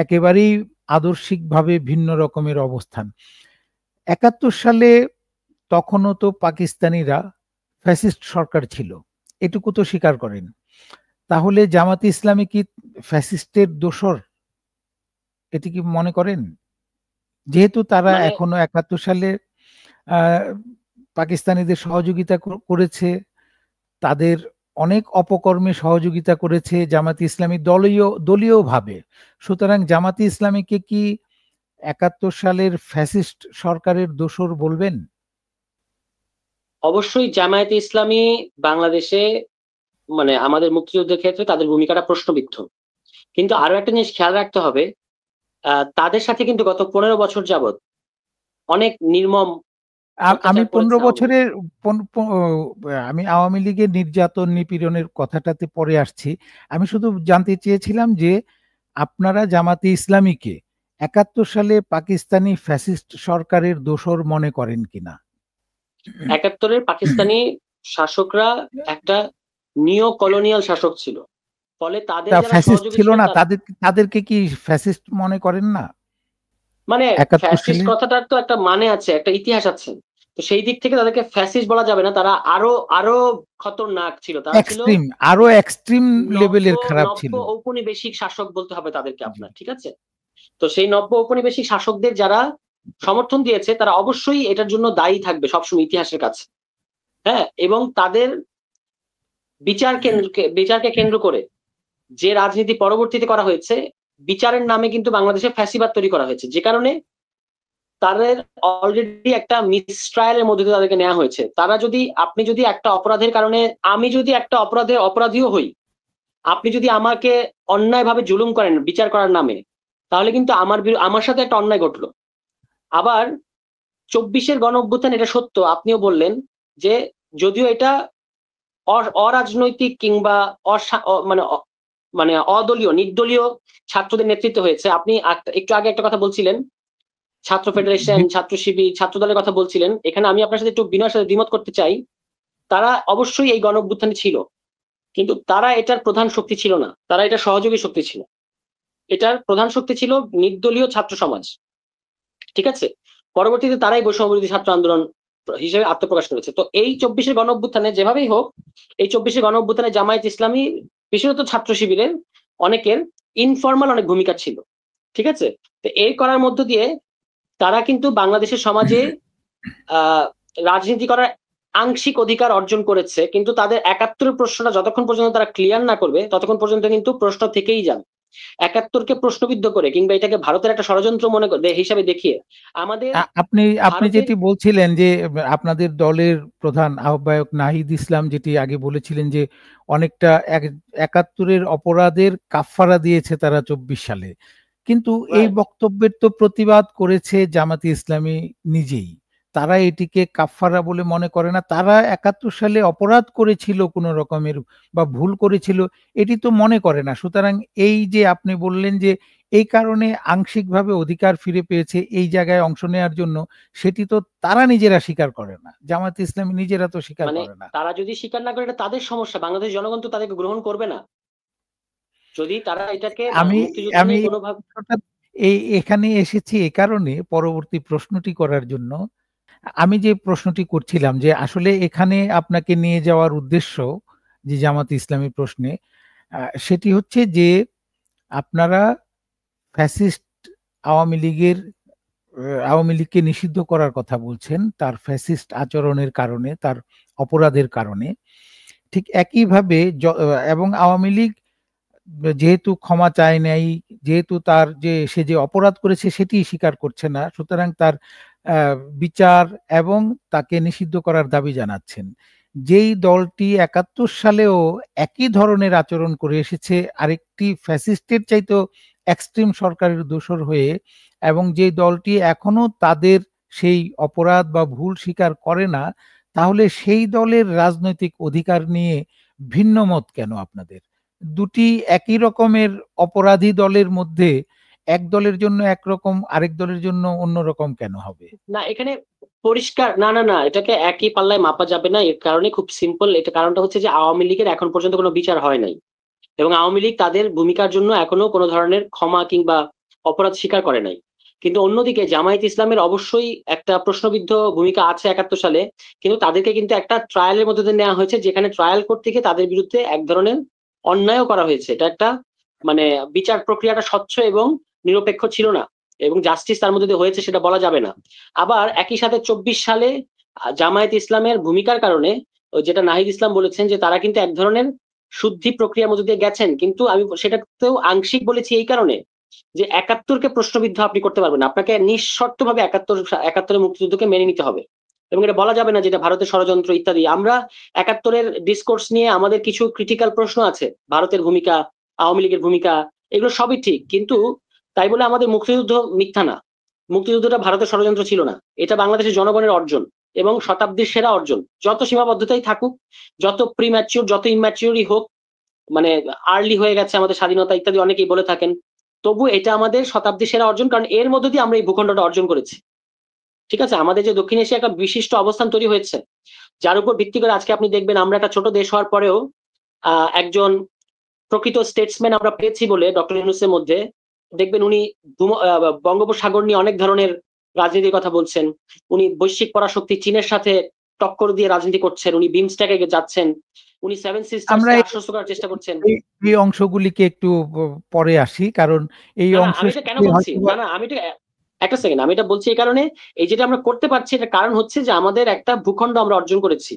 একেবারেই আদর্শিকভাবে ভিন্ন রকমের অবস্থান। ৭১ সালে তখনও তো পাকিস্তানিরা ফ্যাসিস্ট সরকার ছিল, এটুকু তো স্বীকার করেন। তাহলে জামাতে ইসলামী কি ফ্যাসিস্টের দোসর, এটি কি মনে করেন? যেহেতু তারা মানে এখনো ৭১ সালে পাকিস্তানিদের সহযোগিতা করেছে, তাদের অনেক অপকর্মে সহযোগিতা করেছে জামাতে ইসলামী দলীয় ভাবে। সুতরাং জামাতে ইসলামীকে কি ৭১ সালের ফ্যাসিস্ট সরকারের দোসর বলবেন? অবশ্যই জামায়াতে ইসলামী বাংলাদেশে মানে আমাদের মুক্তিযুদ্ধের ক্ষেত্রে তাদের ভূমিকাটা প্রশ্নবিদ্ধ। কিন্তু আরো একটা জিনিস খেয়াল রাখতে হবে, তাদের সাথে কিন্তু গত ১৫ বছর যাবৎ অনেক নির্মম আমি অত্যাচার ১৫ করেছে আওয়ামী লীগ। বছরের আমি আওয়ামী লীগের নির্যাতন নিপীড়নের কথাটাতে পরে আসছি। আমি শুধু জানতে চেয়েছিলাম যে আপনারা জামাতে ইসলামীকে ৭১ সালে পাকিস্তানি ফ্যাসিস্ট সরকারের দোসর মনে করেন কিনা? ৭১-এর পাকিস্তানি শাসকরা একটা নিও কলোনিয়াল শাসক ছিল। ফলে তাদের তা যারা ফ্যাসিস্ট সহযোগী ছিল ছিলেন না, তাদেরকে কি ফ্যাসিস্ট মনে করেন না মানে ৭১ ফ্যাসিস্ট সালে? কথাটার তো একটা মানে আছে, একটা ইতিহাস আছে। তো সেই দিক থেকে তাদেরকে ফ্যাসিস্ট বলা যাবে না। তারা আরো আরো খতরনাক ছিল। তারা ছিল আরো এক্সট্রিম নব্য লেভেলের খারাপ নব্য ছিল। ঔপনিবেশিক শাসক বলতে হবে তাদেরকে জি। আপনার। ঠিক আছে? তো সেই নব্য ঔপনিবেশিক শাসকদের যারা সমর্থন দিয়েছে তারা অবশ্যই এটার জন্য দায়ী থাকবে সবসময় ইতিহাসের কাছে। হ্যাঁ, এবং তাদের বিচারকে কেন্দ্র করে যে রাজনীতি পরবর্তীতে করা হয়েছে, বিচারের নামে কিন্তু বাংলাদেশে ফ্যাসিবাদ তৈরি করা হয়েছে, যে কারণে তাদের অলরেডি একটা মিসট্রায়ালের মধ্যে দিয়ে তাদেরকে নেওয়া হয়েছে। আপনি যদি একটা অপরাধের কারণে, আমি যদি একটা অপরাধের অপরাধীও হই, আপনি যদি আমাকে অন্যায়ভাবে জুলুম করেন বিচার করার নামে, তাহলে কিন্তু আমার সাথে একটা অন্যায় ঘটলো। আবার 24-এর গণ অভ্যুত্থান, এটা সত্য, আপনিও বললেন যে যদিও এটা অরাজনৈতিক কিংবা মানে অদলীয় নির্দলীয় ছাত্রদের নেতৃত্বে হয়েছে। আপনি একটু আগে একটা কথা বলছিলেন, ছাত্র ফেডারেশন, ছাত্র শিবির, ছাত্র দলের কথা বলছিলেন। এখানে আমি আপনার সাথে একটু বিনয়ের সাথে দ্বিমত করতে চাই। তারা অবশ্যই এই গণ অভ্যুত্থানে ছিল, কিন্তু তারা এটার প্রধান শক্তি ছিল না, তারা এটা সহযোগী শক্তি ছিল। এটার প্রধান শক্তি ছিল নির্দলীয় ছাত্র সমাজ, ঠিক আছে? পরবর্তীতে তারাই বৈষম্যবিরোধী ছাত্র আন্দোলন হিসেবে আত্মপ্রকাশ করেছে। তো এই 24-এর গণ অভ্যুত্থানে যেভাবেই হোক, এই 24-এর গণ অভ্যুত্থানে জামায়াত ইসলামী, বিশেষত ছাত্র শিবিরের অনেকের ইনফরমাল অনেক ভূমিকা ছিল, ঠিক আছে? তো এই করার মধ্য দিয়ে তারা কিন্তু বাংলাদেশের সমাজে রাজনীতি করার আংশিক অধিকার অর্জন করেছে, কিন্তু তাদের 71-এর প্রশ্নটা যতক্ষণ পর্যন্ত তারা ক্লিয়ার না করবে ততক্ষণ পর্যন্ত কিন্তু প্রশ্ন থেকেই যাবে। 71-কে প্রশ্নবিদ্ধ করে কিংবা এটাকে ভারতের একটা ষড়যন্ত্র মনে হিসাবে দেখিয়ে আমাদের আপনি আপনি ভারতের যেটি বলছিলেন যে আপনাদের দলের প্রধান আহ্বায়ক নাহিদ ইসলাম যেটি আগে বলেছিলেন যে অনেকটা ৭১-এর অপরাধের কাফফারা দিয়েছে তারা ২৪ সালে। কিন্তু এই রাইট, বক্তব্যের তো প্রতিবাদ করেছে জামাতে ইসলামী নিজেই। তারা এটিকে কাফফারা বলে মনে করে না। তারা ৭১ সালে অপরাধ করেছিল কোনো রকমের বা ভুল করেছিল এটি তো মনে করে না। সুতরাং এই যে আপনি বললেন যে এই কারণে আংশিকভাবে অধিকার ফিরে পেয়েছে এই জায়গায় অংশ নেয়ার জন্য, সেটি তো তারা নিজেরা স্বীকার করে না। জামায়াতে ইসলামী নিজেরা তো স্বীকার মানে করে না। তারা যদি স্বীকার না করে এটা তাদের সমস্যা, বাংলাদেশ জনগণ তো তাদেরকে গ্রহণ করবে না যদি তারা এটাকে আমি মুক্তিযুদ্ধ আমি নিয়ে কোনোভাবে। এখানে এসেছি এ কারণে পরবর্তী প্রশ্নটি করার জন্য। আমি যে প্রশ্নটি করছিলাম যে আসলে এখানে আপনাকে নিয়ে যাওয়ার উদ্দেশ্য যে জামাত ইসলামী প্রশ্নে সেটি হচ্ছে যে আপনারা ফ্যাসিস্ট আওয়ামী লীগের আওয়ামী লীগকে নিষিদ্ধ করার কথা বলছেন তার ফ্যাসিস্ট আচরণের কারণে, তার অপরাধের কারণে। ঠিক একইভাবে এবং আওয়ামী লীগ যেহেতু ক্ষমা চায় নাই, যেহেতু তার সে যে অপরাধ করেছে সেটিই স্বীকার করছে না, সুতরাং তার বিচার এবং তাকে নিষিদ্ধ করার দাবি জানাচ্ছেন। যেই দলটি ৭১ সালেও একই ধরনের আচরণ করে এসেছে আরেকটি ফ্যাসিস্টের চাইতেও এক্সট্রিম সরকারের দোসর হয়ে, এবং যেই দলটি এখনো তাদের সেই অপরাধ বা ভুল স্বীকার করে না, তাহলে সেই দলের রাজনৈতিক অধিকার নিয়ে ভিন্ন মত কেন আপনাদের? দুটি একই রকমের অপরাধী দলের মধ্যে এক দলের জন্য একরকম, আরেক দলের জন্য অন্যরকম কেন হবে? না, এখানে পরিষ্কার, না না না, এটাকে একই পাল্লায় মাপা যাবে না। এর কারণে খুব সিম্পল, এটা কারণটা হচ্ছে যে আওয়ামী লীগের এখন পর্যন্ত কোনো বিচার হয় নাই, এবং আওয়ামী লীগ তাদের ভূমিকার জন্য এখনো কোনো ধরনের ক্ষমা কিংবা অপরাধ স্বীকার করে নাই। কিন্তু অন্যদিকে জামায়াত ইসলামের অবশ্যই একটা প্রশ্নবিদ্ধ ভূমিকা আছে ৭১ সালে, কিন্তু তাদেরকে কিন্তু একটা ট্রায়ালের মধ্যে দিয়ে নেওয়া হয়েছে, যেখানে ট্রায়াল করতে গিয়ে তাদের বিরুদ্ধে এক ধরনের অন্যায়ও করা হয়েছে। এটা একটা মানে বিচার প্রক্রিয়াটা স্বচ্ছ এবং নিরপেক্ষ ছিল না, এবং জাস্টিস তার মধ্যে দিয়ে হয়েছে সেটা বলা যাবে না। আবার একই সাথে ২৪ সালে জামায়াত ইসলামের ভূমিকার কারণে, যেটা নাহিদ ইসলাম বলেছেন যে তারা কিন্তু এক ধরনের শুদ্ধি প্রক্রিয়ার মধ্যে দিয়ে গেছেন, কিন্তু আমি সেটাতেও আংশিক বলেছি এই কারণে যে ৭১-কে প্রশ্নবিদ্ধ আপনি করতে পারবেন না। আপনাকে নিঃশর্ত ভাবে ৭১-এর মুক্তিযুদ্ধকে মেনে নিতে হবে, এবং এটা বলা যাবে না যেটা ভারতের ষড়যন্ত্র ইত্যাদি। আমরা ৭১-এর ডিসকোর্স নিয়ে আমাদের কিছু ক্রিটিক্যাল প্রশ্ন আছে, ভারতের ভূমিকা, আওয়ামী লীগের ভূমিকা, এগুলো সবই ঠিক, কিন্তু তাই বলে আমাদের মুক্তিযুদ্ধ মিথ্যা না। মুক্তিযুদ্ধটা ভারতের ষড়যন্ত্র ছিল না, এটা বাংলাদেশের জনগণের অর্জন এবং শতাব্দীর সেরা অর্জন। যত সীমাবদ্ধতাই থাকুক, যত প্রিম্যাচিউর, যত ইম্যাচিউরই হোক, মানে আর্লি হয়ে গেছে আমাদের স্বাধীনতা ইত্যাদি অনেকেই বলে থাকেন, তবু এটা আমাদের শতাব্দীর সেরা অর্জন, কারণ এর মধ্য দিয়ে আমরা এই ভূখণ্ডটা অর্জন করেছি। ঠিক আছে, আমাদের যে দক্ষিণ এশিয়া একটা বিশিষ্ট অবস্থান তৈরি হয়েছে, যার উপর ভিত্তি করে আজকে আপনি দেখবেন আমরা একটা ছোট দেশ হওয়ার পরেও একজন প্রকৃত স্টেটসম্যান আমরা পেয়েছি বলে ডক্টর ইউনূসের মধ্যে। দেখবেন উনি বঙ্গোপসাগর নিয়ে অনেক ধরনের রাজনীতির কথা বলছেন, উনি বৈশ্বিক পরাশক্তি চীনের সাথে টক্কর দিয়ে রাজনীতি করছেন, উনি বিমস্টেকে যাচ্ছেন, উনি সেভেন আমরা সিস্টার্সকে আশ্বস্ত করার চেষ্টা করছেন। এই অংশগুলিকে একটু পরে আসি, কারণ এই না না, অংশ আমি এটা কেন বলছি, হয়তোবা না না, আমি এটা একটা সেকেন্ড, আমি এটা বলছি এই কারণে, এই যেটা আমরা করতে পারছি এটার কারণ হচ্ছে যে আমাদের একটা ভূখণ্ড আমরা অর্জন করেছি,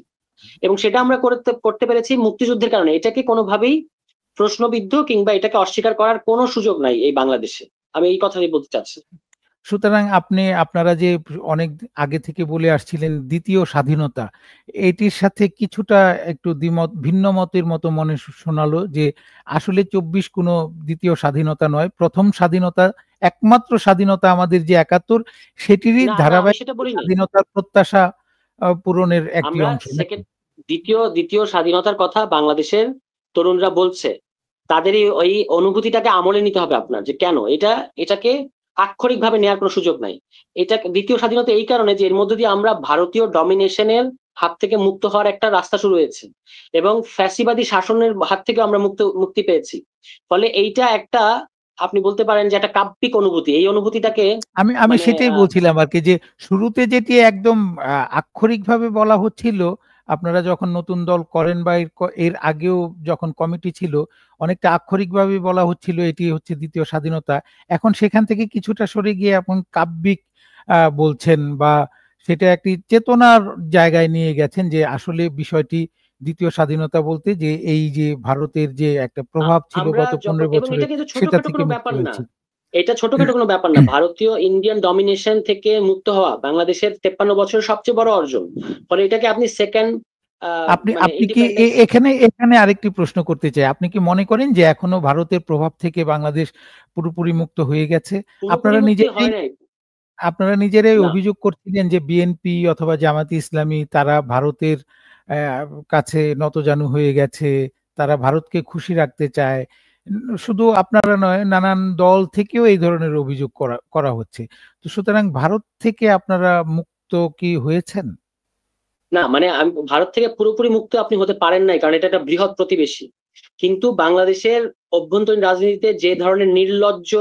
এবং সেটা আমরা করতে করতে পেরেছি মুক্তিযুদ্ধের কারণে। এটাকে কোনোভাবেই প্রশ্নবিদ্ধ কিংবা এটাকে অস্বীকার করার কোনো সুযোগ নাই এই বাংলাদেশে। আমি এই কথাই বলতে চাচ্ছি। সুতরাং আপনারা যে অনেক আগে থেকে বলে আসছিলেন দ্বিতীয় স্বাধীনতা, এটির সাথে কিছুটা একটু ভিন্ন মতের মতো মনে শোনালো যে আসলে ২৪ কোনো দ্বিতীয় স্বাধীনতা নয়। ১ম স্বাধীনতা, একমাত্র স্বাধীনতা আমাদের যে ৭১ সেটিরই না না, আমি ধারাবাহিক সেটা বলিনি। স্বাধীনতার প্রত্যাশা পূরণের একটি আমরা অংশ নাকি? সেকেন্ড দ্বিতীয় স্বাধীনতার কথা বাংলাদেশের তরুণরা বলছে। তাদের ওই অনুভূতিটাকে আমলে নিতে হবে আপনার, যে কেন এটাকে আক্ষরিকভাবে নেওয়ার কোনো সুযোগ নাই। এটা দ্বিতীয় স্বাধীনতা এই কারণে যে এর মধ্যে দিয়ে আমরা ভারতীয় ডমিনেশনের হাত থেকে মুক্ত হওয়ার একটা রাস্তা শুরু হয়েছে, এবং ফ্যাসিবাদী শাসনের হাত থেকে আমরা মুক্তি পেয়েছি। ফলে এইটা একটা, আপনি বলতে পারেন যে একটা কাব্যিক অনুভূতি। এই অনুভূতিটাকে আমি মানে সেটাই বলছিলাম আরকি যে শুরুতে যেটি একদম আক্ষরিকভাবে বলা হচ্ছিল, আপনারা যখন নতুন দল করেন বা এর আগেও যখন কমিটি ছিল, অনেকটা আক্ষরিকভাবে বলা হচ্ছিল এটি হচ্ছে দ্বিতীয় স্বাধীনতা। এখন সেখান থেকে কিছুটা সরে গিয়ে এখন কাব্যিক বলছেন বা সেটা একটি চেতনার জায়গায় নিয়ে গেছেন যে আসলে বিষয়টি দ্বিতীয় স্বাধীনতা বলতে যে এই যে ভারতের যে একটা প্রভাব ছিল আমরা গত যখন, ১৫ এবং বছরে এটা কিন্তু সেটা ছোটখাটো থেকে কোনো মুক্তি ব্যাপার না, হয়েছি। এটা ছোটখাটো কোনো ব্যাপার না। ভারতীয় ইন্ডিয়ান ডমিনেশন থেকে মুক্ত হওয়া বাংলাদেশের 53 বছরের সবচেয়ে বড় অর্জন। ফলে এটাকে আপনি সেকেন্ড আপনি মানে আপনি কি ইন্ডিপেন্ডেন্স এখানে আরেকটি প্রশ্ন করতে চাই। আপনি কি মনে করেন যে এখনো ভারতের প্রভাব থেকে বাংলাদেশ পুরোপুরি মুক্ত হয়ে গেছে? পুরোপুরি আপনারা মুক্তি নিজেরাই হয় নাই। আপনারা নিজেরাই না, অভিযোগ করছিলেন যে বিএনপি অথবা জামায়াতে ইসলামী তারা ভারতের কাছে নতজানু হয়ে গেছে। তারা ভারতকে খুশি রাখতে চায়। শুধু আপনারা নয়, নানান দল থেকেও এই ধরনের অভিযোগ করা হচ্ছে। তো সুতরাং ভারত থেকে আপনারা মুক্ত কি হয়েছেন? না, মানে ভারত থেকে পুরোপুরি মুক্ত আপনি হতে পারেন নাই, কারণ এটা একটা বৃহৎ প্রতিবেশী। কিন্তু বাংলাদেশের অভ্যন্তরীণ রাজনীতিতে যে ধরনের নির্লজ্জ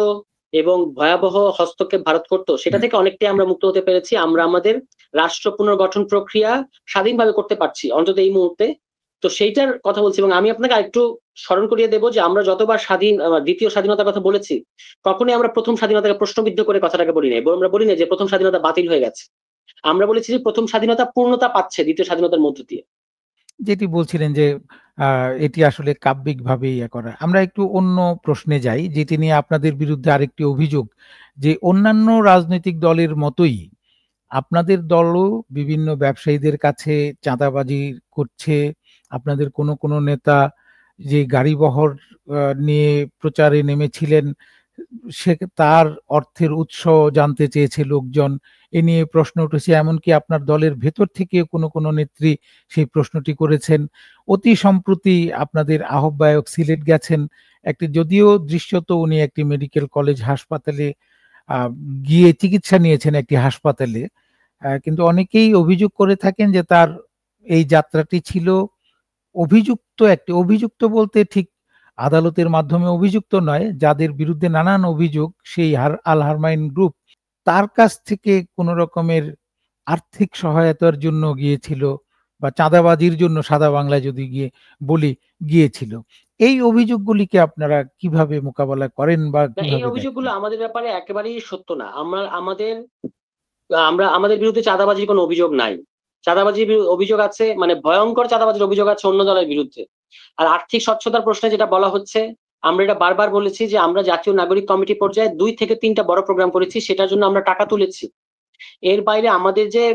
এবং ভয়াবহ হস্তক্ষেপ ভারত করতো, সেটা থেকে অনেকটাই আমরা মুক্ত হতে পেরেছি। আমরা আমাদের রাষ্ট্র পুনর্গঠন প্রক্রিয়া স্বাধীনভাবে করতে পারছি, অন্তত এই মুহূর্তে। তো সেইটার কথা বলছি, এবং আমি আপনাকে আরেকটু স্মরণ করিয়ে দেবো যে আমরা যতবার দ্বিতীয় স্বাধীনতার কথা বলেছি, কখনোই আমরা প্রথম স্বাধীনতাকে প্রশ্নবিদ্ধ করে কথাটাকে বলি নাই, বরং আমরা বলি না যে প্রথম স্বাধীনতা বাতিল হয়ে গেছে। আমরা বলেছি যে প্রথম স্বাধীনতা পূর্ণতা পাচ্ছে দ্বিতীয় স্বাধীনতার মধ্য দিয়ে। যেটি বলছিলেন যে আ এটি আসলে কাব্যিকভাবে ইয়ে করা। আমরা একটু অন্য প্রশ্নে যাই, যেটি নিয়ে আপনাদের বিরুদ্ধে আরেকটি অভিযোগ যে অন্যান্য রাজনৈতিক দলের মতোই আপনাদের দলও বিভিন্ন ব্যবসায়ীদের কাছে চাঁদাবাজি করছে। আপনাদের কোনো নেতা যে গাড়িবহর নিয়ে প্রচারে নেমেছিলেন, তার অর্থের উৎস জানতে চেয়েছে লোকজন। এ নিয়ে প্রশ্ন উঠেছে। এমনকি আপনার দলের ভেতর থেকেও কোনো নেত্রী সেই প্রশ্নটি করেছেন। অতি সম্প্রতি আপনাদের আহ্বায়ক সিলেট গেছেন। একটি যদিও দৃশ্যত উনি একটি মেডিকেল কলেজ হাসপাতালে আ গিয়ে চিকিৎসা নিয়েছেন একটি হাসপাতালে। কিন্তু অনেকেই অভিযোগ করে থাকেন যে তার এই যাত্রাটি ছিল অভিযুক্ত বলতে ঠিক আদালতের মাধ্যমে অভিযুক্ত নয়, যাদের বিরুদ্ধে নানান অভিযোগ সেই আল হারমাইন গ্রুপ তার কাছ থেকে কোন রকমের আর্থিক সহায়তার জন্য গিয়েছিল বা চাঁদাবাজির জন্য সাদা বাংলায় যদি বলি গিয়েছিল। এই অভিযোগগুলিকে আপনারা কিভাবে মোকাবেলা করেন বা না, এই কিভাবে দেখেন? অভিযোগগুলো আমাদের ব্যাপারে একেবারেই সত্য না। আমাদের বিরুদ্ধে চাঁদাবাজির কোনো অভিযোগ নাই। চাঁদাবাজির অভিযোগ আছে, মানে ভয়ঙ্কর চাঁদাবাজির অভিযোগ আছে অন্য দলের বিরুদ্ধে। আর আর্থিক স্বচ্ছতার প্রশ্নে যেটা বলা হচ্ছে, আমরা এটা বারবার বলেছি যে আমরা জাতীয় নাগরিক কমিটি পর্যায়ে ২ থেকে ৩ টা বড় প্রোগ্রাম করেছি, সেটার জন্য আমরা টাকা তুলেছি। এর বাইরে আমাদের যে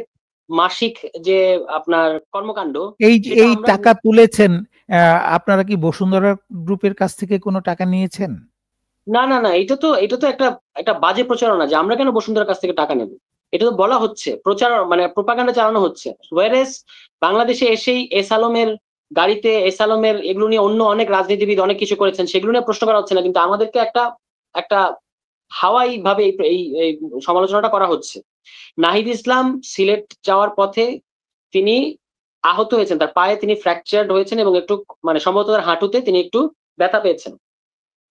মাসিক যে আপনার কর্মকাণ্ড, সেটা এই আমরা টাকা তুলেছেন, আপনারা কি বসুন্ধরা গ্রুপের কাছ থেকে কোনো টাকা নিয়েছেন? না, না, না। এটা তো একটা বাজে প্রচারণা যে আমরা কেন বসুন্ধরার কাছ থেকে টাকা নেব। এটা তো বলা হচ্ছে, মানে প্রোপাগান্ডা চালানো হচ্ছে। whereas বাংলাদেশে এসেই এস আলমের গাড়িতে এস আলমের এগুলো নিয়ে অন্য অনেক রাজনীতিবিদ অনেক কিছু করেছেন। সেগুলো নিয়ে প্রশ্ন করা হচ্ছে না। কিন্তু আমাদেরকে একটা হাওয়াই ভাবে এই সমালোচনাটা করা হচ্ছে। নাহিদ ইসলাম সিলেট যাওয়ার পথে তিনি আহত হয়েছেন। তার পায়ে তিনি ফ্র্যাকচারড হয়েছেন, এবং একটু মানে সম্ভবত তার হাঁটুতে তিনি একটু ব্যথা পেয়েছেন।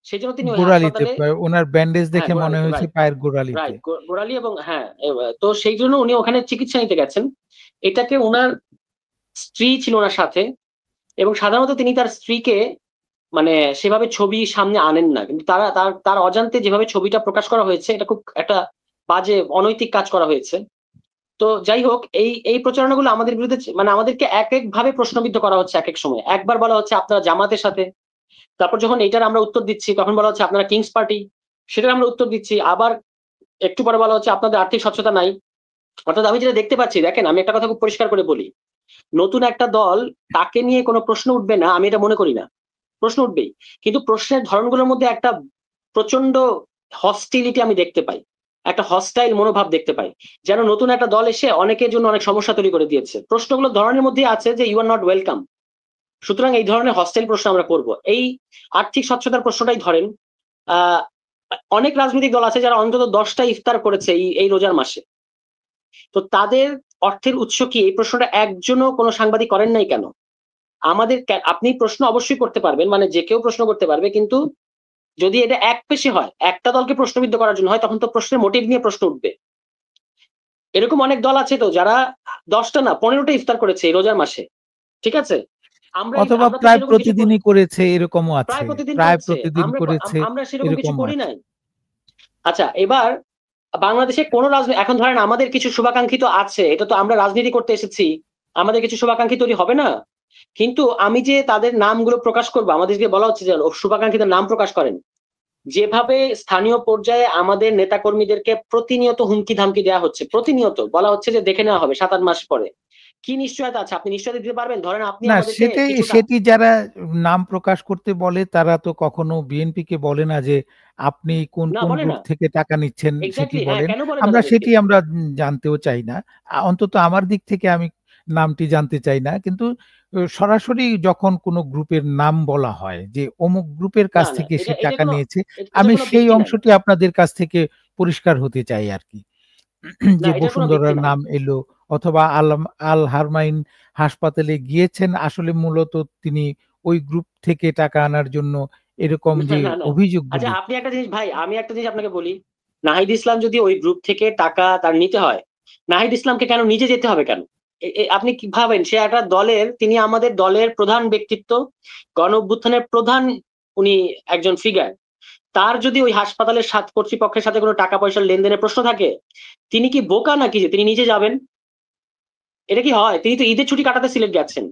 সেজন্য তিনি ওই গোড়ালিতে হাসপাতালে, উনার ব্যান্ডেজ হ্যাঁ, দেখে মনে গোড়ালিতে, হয়েছে রাইট, পায়ের গোড়ালিতে। রাইট। গোড়ালি, এবং হ্যাঁ, তো সেই জন্য উনি ওখানে চিকিৎসা নিতে গেছেন। এটাকে উনার স্ত্রী ছিল উনার সাথে, এবং সাধারণত তিনি তার স্ত্রীকে মানে সেভাবে ছবি সামনে আনেন না। কিন্তু তার অজান্তে যেভাবে ছবিটা প্রকাশ করা হয়েছে, এটা খুব একটা বাজে অনৈতিক কাজ করা হয়েছে। তো যাই হোক, এই প্রচারণাগুলো আমাদের বিরুদ্ধে মানে আমাদেরকে একেক ভাবে প্রশ্নবিদ্ধ করা হচ্ছে একেক সময়। একবার বলা হচ্ছে আপনারা জামাতের সাথে। তারপর যখন এইটার আমরা উত্তর দিচ্ছি, তখন বলা হচ্ছে আপনারা কিংস পার্টি। সেটার আমরা উত্তর দিচ্ছি। আবার একটু পরে বলা হচ্ছে আপনাদের আর্থিক স্বচ্ছতা নাই। অর্থাৎ আমি যেটা দেখতে পাচ্ছি, দেখেন আমি একটা কথা খুব পরিষ্কার করে বলি, নতুন একটা দল, তাকে নিয়ে কোনো প্রশ্ন উঠবে না আমি এটা মনে করি না। প্রশ্ন উঠবেই, কিন্তু প্রশ্নের ধরনগুলোর মধ্যে একটা প্রচন্ড হস্টিলিটি আমি দেখতে পাই, একটা হস্টাইল মনোভাব দেখতে পাই, যেন নতুন একটা দল এসে অনেকের জন্য অনেক সমস্যা তৈরি করে দিয়েছে। প্রশ্নগুলোর ধরনের মধ্যে আছে যে ইউ আর নট ওয়েলকাম। সুতরাং এই ধরনের হস্টাইল প্রশ্ন আমরা করব। এই আর্থিক স্বচ্ছতার প্রশ্নটাই ধরেন, আহ অনেক রাজনৈতিক দল আছে যারা অন্তত 10টা ইফতার করেছে এই রোজার মাসে। তো তাদের অর্থের উৎস কি, এই প্রশ্নটা একজনও কোনো সাংবাদিক করেন নাই কেন? আমাদের আপনি প্রশ্ন অবশ্যই করতে পারবেন, মানে যে কেউ প্রশ্ন করতে পারবে, কিন্তু যদি এটা একপেশে হয়, একটা দলকে প্রশ্নবিদ্ধ করার জন্য হয়, তখন তো প্রশ্নের মোটিভ নিয়ে প্রশ্ন উঠবে। এরকম অনেক দল আছে তো যারা 10টা না 15টা ইফতার করেছে এই রোজার মাসে, ঠিক আছে? অথবা আমরা তো প্রায় সেরকম কিছু প্রতিদিনই করেছে এরকমও প্রায় আছে। প্রতিদিন প্রায় করছে। প্রতিদিন আমরা করেছে আমরা সেরকম কিছু এরকমও করি আছে। নাই। আচ্ছা, এবার বাংলাদেশে কোন রাজনীতি, এখন ধরেন আমাদের কিছু শুভাকাঙ্ক্ষী তো আছে, এটা তো আমরা রাজনীতি করতে এসেছি, আমাদের কিছু শুভাকাঙ্ক্ষী তৈরি হবে না? কিন্তু আমি যে তাদের নামগুলো প্রকাশ করবো, আমাদেরকে বলা হচ্ছে যে শুভাকাঙ্ক্ষীদের নাম প্রকাশ করেন। যেভাবে স্থানীয় পর্যায়ে আমাদের নেতাকর্মীদেরকে প্রতিনিয়ত হুমকি ধামকি দেওয়া হচ্ছে, প্রতিনিয়ত বলা হচ্ছে যে দেখে নেওয়া হবে 7-8 মাস পরে, কি নিশ্চয়তা আছে? আপনি নিশ্চয়তা দিতে পারবেন? ধরেন আপনি না আমাদেরকে কিছুটা, সেটি যারা নাম প্রকাশ করতে বলে তারা তো কখনো বিএনপিকে বলে না যে আপনি কোন না কোন বলে গ্রুপ না। থেকে টাকা নিচ্ছেন সেটি এক্স্যাক্টলি, হ্যাঁ, বলেন। কেন বলে না আমরা তাদেরকে? সেটি আমরা জানতেও চাই না। অন্তত আমার দিক থেকে আমি নামটি জানতে চাই না। কিন্তু সরাসরি যখন কোনো গ্রুপের নাম বলা হয় যে অমুক গ্রুপের না কাছ না, থেকে সে এটা টাকা কোনো, নিয়েছে, এটা আমি কোনো সেই ভিত্তি নাই। অংশটি আপনাদের কাছ থেকে পরিষ্কার হতে চাই আরকি। না, যে এটার কোনো ভিত্তি বসুন্ধরার নাই। নাম এলো অথবা আল হারমাইন হাসপাতালে গিয়েছেন আসলে মূলত তিনি ওই গ্রুপ থেকে টাকা আনার জন্য, এরকম না যে না না। আচ্ছা, অভিযোগগুলি। আপনি একটা জিনিস ভাই, আমি একটা জিনিস আপনাকে বলি, নাহিদ ইসলাম যদি ওই গ্রুপ থেকে টাকা তার নিতে হয়, নাহিদ ইসলামকে কেন নিজে যেতে হবে কেন? আপনি কি ভাবেন, সে একটা দলের, তিনি আমাদের দলের প্রধান ব্যক্তিত্ব, গণ অভ্যুত্থানের প্রধান, উনি একজন ফিগার। তার যদি ওই হাসপাতালের কর্তৃপক্ষের সাথে কোনো টাকা পয়সার লেনদেনের প্রশ্ন থাকে, তিনি কি বোকা নাকি যে তিনি নিজে যাবেন? এটা কি হয়? তিনি তো ঈদের ছুটি কাটাতে সিলেট গেছেন।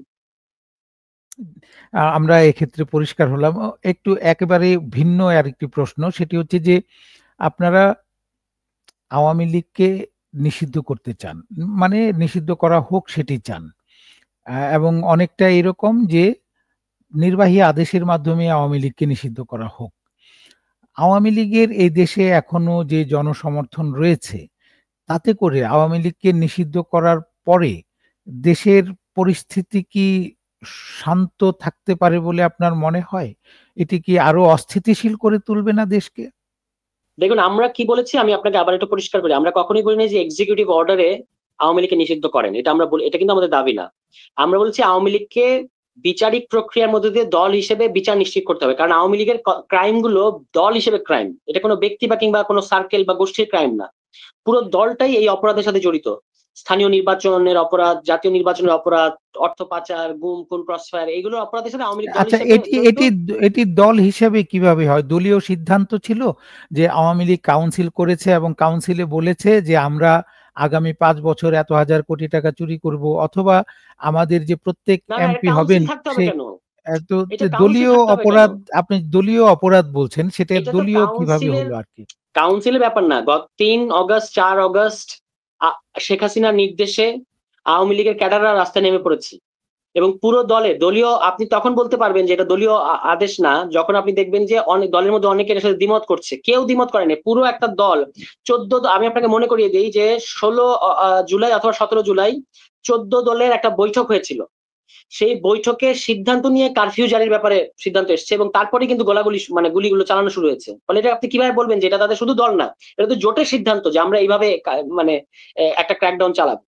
আমরা এক্ষেত্রে পরিষ্কার হলাম। একটু একেবারে ভিন্ন আরেকটি প্রশ্ন, সেটি হচ্ছে যে আপনারা আওয়ামী লীগকে নিষিদ্ধ করতে চান। মানে নিষিদ্ধ করা হোক সেটি চান। এবং অনেকটা এরকম যে নির্বাহী আদেশের মাধ্যমে আওয়ামী লীগকে নিষিদ্ধ করা হোক। আওয়ামী লীগের এই দেশে এখনো যে জনসমর্থন রয়েছে, তাতে করে আওয়ামী লীগকে নিষিদ্ধ করার পরে দেশের পরিস্থিতি কি শান্ত থাকতে পারে বলে আপনার মনে হয়? এটি কি আরো অস্থিতিশীল করে তুলবে না দেশকে? দেখুন, আমরা কি বলেছি আমি আপনাকে আবার একটু পরিষ্কার করি। আমরা কখনোই বলিনি যে এক্সিকিউটিভ অর্ডারে আওয়ামী লীগকে নিষিদ্ধ করেন। এটা আমরা বলি, এটা কিন্তু আমাদের দাবি না। আমরা বলছি আওয়ামী লীগকে বিচারিক প্রক্রিয়ার মধ্যে দিয়ে দল হিসেবে বিচার নিশ্চিত করতে হবে। কারণ আওয়ামী লীগের ক্রাইম গুলো দল হিসেবে ক্রাইম। এটা কোনো ব্যক্তি বা কিংবা কোনো সার্কেল বা গোষ্ঠীর ক্রাইম না। পুরো দলটাই এই অপরাধের সাথে জড়িত। স্থানীয় নির্বাচনের অপরাধ, জাতীয় নির্বাচনের অপরাধ, অর্থ পাচার, গুম, খুন, ক্রসফায়ার, এইগুলো অপরাধের সাথে আওয়ামী লীগ দল আচ্ছা, হিসেবে এটি জড়িত। এটি এটি দল হিসেবে কিভাবে হয়? দলীয় সিদ্ধান্ত ছিল যে আওয়ামী লীগ কাউন্সিল করেছে এবং কাউন্সিলে বলেছে যে আমরা আগামী ৫ বছর এত হাজার কোটি টাকা চুরি করব, অথবা আমাদের যে প্রত্যেক না না, এটা এমপি হবেন কাউন্সিল থাকতে হবে সে কেন? তো এটা কাউন্সিল দলীয় থাকতে হবে কেন? অপরাধ, আপনি দলীয় অপরাধ বলছেন, সেটা এটা তো দলীয় কিভাবে হলো আরকি? কাউন্সিলের ব্যাপার না। গত ৩ অগস্ট, ৪ অগস্ট শেখ হাসিনার নির্দেশে আওয়ামী লীগের ক্যাডাররা রাস্তায় নেমে পড়েছি, এবং পুরো দলীয়, আপনি তখন বলতে পারবেন যে এটা দলীয় আদেশ না, যখন আপনি দেখবেন যে অনেক দলের মধ্যে অনেকে এর সাথে দ্বিমত করছে। কেউ দ্বিমত করেনি, পুরো একটা দল। আমি আপনাকে মনে করিয়ে দিই যে ১৬ জুলাই অথবা ১৭ জুলাই ১৪ দলের একটা বৈঠক হয়েছিল। সেই বৈঠকে সিদ্ধান্ত নিয়ে কারফিউ জারির ব্যাপারে সিদ্ধান্ত এসছে, এবং তারপরে কিন্তু গোলাগুলি, মানে গুলিগুলো চালানো শুরু হয়েছে। ফলে এটা আপনি কিভাবে বলবেন যে এটা তাদের শুধু দল না, এটা তো জোটের সিদ্ধান্ত যে আমরা এইভাবে মানে একটা ক্র্যাকডাউন চালাবো।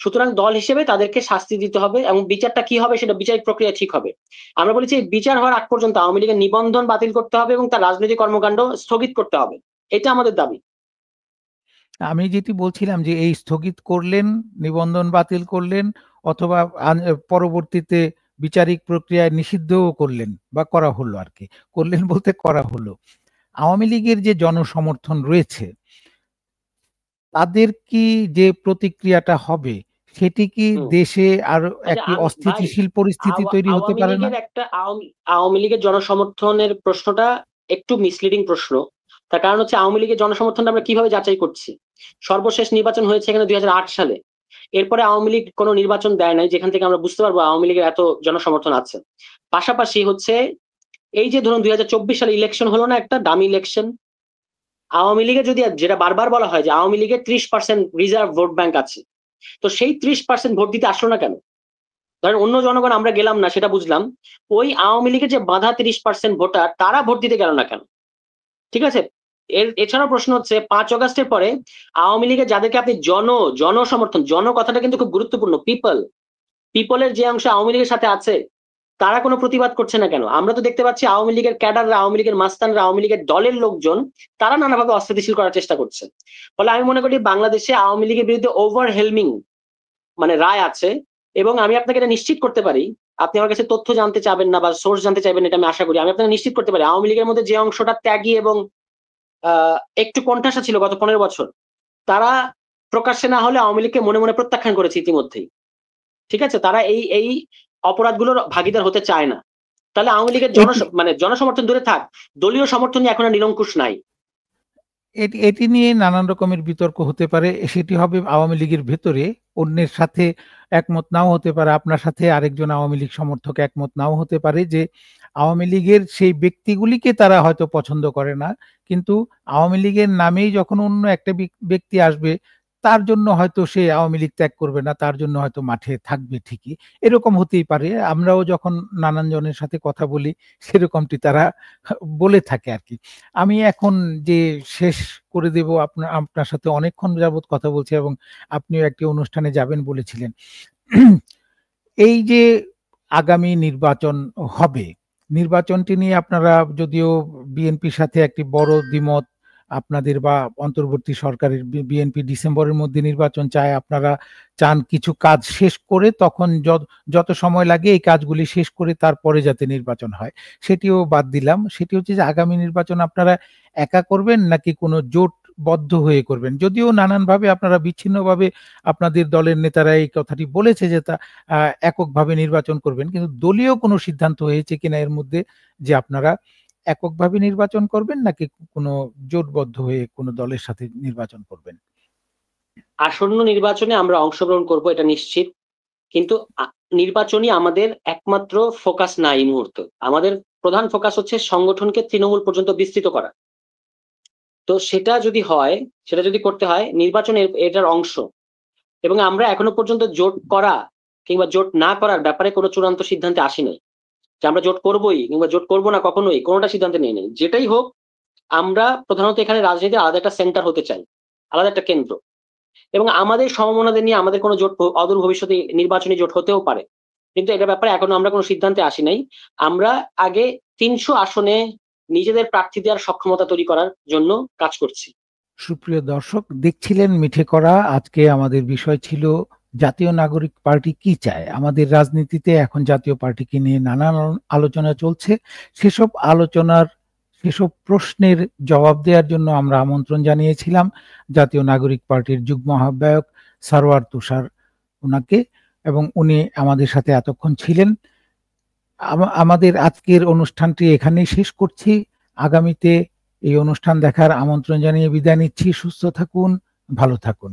সুতরাং দল হিসেবে তাদেরকে শাস্তি দিতে হবে, এবং বিচারটা কি হবে সেটা বিচারিক প্রক্রিয়া ঠিক হবে। আমরা বলেছি বিচার হওয়ার আগ পর্যন্ত আওয়ামী লীগের নিবন্ধন বাতিল করতে হবে এবং তার রাজনৈতিক কর্মকাণ্ড স্থগিত করতে হবে। এটা আমাদের দাবি। আমি যেটি বলছিলাম যে এই স্থগিত করলেন, নিবন্ধন বাতিল করলেন, অথবা পরবর্তীতে বিচারিক প্রক্রিয়ায় নিষিদ্ধও করলেন বা করা হলো আরকি। করলেন বলতে করা হলো। আওয়ামী লীগের যে জনসমর্থন রয়েছে, তাদের কি যে প্রতিক্রিয়াটা হবে সেটি কি হুম। দেশে আরো আচ্ছা, একটি আমি ভাই, অস্থিতিশীল পরিস্থিতি তৈরি হতে আওয়ামী পারে না? লীগের একটা আওয়ামী আওয়ামী লীগের জনসমর্থনের প্রশ্নটা একটু মিসলিডিং প্রশ্ন। তার কারণ হচ্ছে আওয়ামী লীগের জনসমর্থনটা আমরা কিভাবে যাচাই করছি? সর্বশেষ নির্বাচন হয়েছে এখানে 2008 সালে। এরপরে আওয়ামী লীগ কোনো নির্বাচন দেয় নাই, যেখান থেকে আমরা বুঝতে পারবো আওয়ামী লীগের এত জনসমর্থন আছে। পাশাপাশি হচ্ছে এই যে ধরুন 2024 সালে ইলেকশন হলো না, একটা দামি ইলেকশন, আওয়ামী লীগের যদি, যেটা বারবার বলা হয় যে আওয়ামী লীগের 30% রিজার্ভ ভোট ব্যাংক আছে, তো সেই 30% ভোট দিতে আসলো না কেন? ধরেন অন্য জনগণ আমরা গেলাম না, সেটা বুঝলাম, ওই আওয়ামী লীগের যে বাধা 30% ভোটার, তারা ভোট দিতে গেল না কেন? ঠিক আছে। এছাড়াও প্রশ্ন হচ্ছে 5 অগাস্টের পরে আওয়ামী লীগের যাদেরকে আপনি জনসমর্থন, জন কথাটা কিন্তু খুব গুরুত্বপূর্ণ, পিপলের যে অংশ আওয়ামী লীগের সাথে আছে, তারা কোনো প্রতিবাদ করছে না কেন? আমরা তো দেখতে পাচ্ছি আওয়ামী লীগের ক্যাডাররা, আওয়ামী লীগের মাস্তানরা, আওয়ামী লীগের দলের লোকজন, তারা নানাভাবে অস্থিতিশীল করার চেষ্টা করছে। ফলে আমি মনে করি বাংলাদেশে আওয়ামী লীগের বিরুদ্ধে ওভারহেলমিং মানে রায় আছে। এবং আমি আপনাকে এটা নিশ্চিত করতে পারি, আপনি আমার কাছে তথ্য জানতে চাবেন না বা সোর্স জানতে চাইবেন, এটা আমি আশা করি, আমি আপনাকে নিশ্চিত করতে পারি আওয়ামী লীগের মধ্যে যে অংশটা ত্যাগী এবং একটু কোণঠাসা ছিল গত 15 বছর, তারা প্রকাশ্যে না হলে আওয়ামী লীগকে মনে মনে প্রত্যাখ্যান করেছে ইতিমধ্যেই। ঠিক আছে, তারা এই এই অপরাধগুলোর ভাগিদার হতে চায় না। তাহলে আওয়ামী লীগের মানে জনসমর্থন দূরে থাক, দলীয় সমর্থন নিয়ে এখন আর নিরঙ্কুশ নাই। এটি নিয়ে নানান রকমের বিতর্ক হতে পারে। সেটি হবে আওয়ামী লীগের ভেতরে, অন্যের সাথে একমত নাও হতে পারে। আপনার সাথে আরেকজন আওয়ামী লীগ সমর্থক একমত নাও হতে পারে যে আওয়ামী লীগের সেই ব্যক্তিগুলিকে তারা হয়তো পছন্দ করে না, কিন্তু আওয়ামী লীগের নামেই যখন অন্য একটা ব্যক্তি আসবে, তার জন্য হয়তো সে আওয়ামী লীগ ত্যাগ করবে না, তার জন্য হয়তো মাঠে থাকবে ঠিকই। এরকম হতেই পারে। আমরাও যখন নানান জনের সাথে কথা বলি, সেরকমটি তারা বলে থাকে আর কি। আমি এখন যে শেষ করে দেব, আপনার সাথে অনেকক্ষণ যাবত কথা বলছি এবং আপনিও একটি অনুষ্ঠানে যাবেন বলেছিলেন। এই যে আগামী নির্বাচন হবে, নির্বাচনটি নিয়ে আপনারা যদিও বিএনপির সাথে একটি বড় দ্বিমত আপনাদের, বা অন্তর্বর্তী সরকারের, বিএনপি ডিসেম্বরের মধ্যে নির্বাচন চায়, আপনারা চান কিছু কাজ শেষ করে তখন যত সময় লাগে এই কাজগুলি শেষ করে তারপরে যাতে নির্বাচন হয়, সেটিও বাদ দিলাম। সেটি হচ্ছে যে আগামী নির্বাচন আপনারা একা করবেন নাকি কোনো জোটবদ্ধ হয়ে করবেন? যদিও নানানভাবে আপনারা বিচ্ছিন্নভাবে আপনাদের দলের নেতারা এই কথাটি বলেছে যে তা এককভাবে নির্বাচন করবেন, কিন্তু দলীয় কোনো সিদ্ধান্ত হয়েছে কিনা এর মধ্যে যে আপনারা এককভাবে নির্বাচন করবেন নাকি কোনো জোটবদ্ধ হয়ে কোনো দলের সাথে নির্বাচন করবেন? আসন্ন নির্বাচনে আমরা অংশগ্রহণ করব, এটা নিশ্চিত। কিন্তু নির্বাচনই আমাদের একমাত্র ফোকাস না এই মুহূর্তে। আমাদের প্রধান ফোকাস হচ্ছে সংগঠনকে তৃণমূল পর্যন্ত বিস্তৃত করা। তো সেটা যদি হয়, সেটা যদি করতে হয়, নির্বাচন এটার অংশ। এবং আমরা এখনো পর্যন্ত জোট করা কিংবা জোট না করার ব্যাপারে কোনো চূড়ান্ত সিদ্ধান্তে আসি নাই, যে আমরা জোট করবোই কিংবা জোট করবো না, কখনোই কোনোটা সিদ্ধান্তে নেই নাই। যেটাই হোক, আমরা প্রধানত এখানে রাজনীতির আলাদা একটা সেন্টার হতে চাই, আলাদা একটা কেন্দ্র। এবং আমাদের সমমনাদের নিয়ে আমাদের কোনো জোট অদূর ভবিষ্যতে নির্বাচনী জোট হতেও পারে, কিন্তু এটা ব্যাপারে এখনো আমরা কোনো সিদ্ধান্তে আসি নাই। আমরা আগে 300 আসনে নিজেদের প্রার্থী দেওয়ার সক্ষমতা তৈরি করার জন্য কাজ করছি। সুপ্রিয় দর্শক, দেখছিলেন মিঠে করা। আজকে আমাদের বিষয় ছিল জাতীয় নাগরিক পার্টি কি চায়। আমাদের রাজনীতিতে এখন জাতীয় পার্টিকে নিয়ে নানান আলোচনা চলছে। সেসব প্রশ্নের জবাব দেওয়ার জন্য আমরা আমন্ত্রণ জানিয়েছিলাম জাতীয় নাগরিক পার্টির যুগ্ম আহ্বায়ক সারোয়ার তুষার ওনাকে, এবং উনি আমাদের সাথে এতক্ষণ ছিলেন। আমাদের আজকের অনুষ্ঠানটি এখানেই শেষ করছি। আগামীতে এই অনুষ্ঠান দেখার আমন্ত্রণ জানিয়ে বিদায় নিচ্ছি। সুস্থ থাকুন, ভালো থাকুন।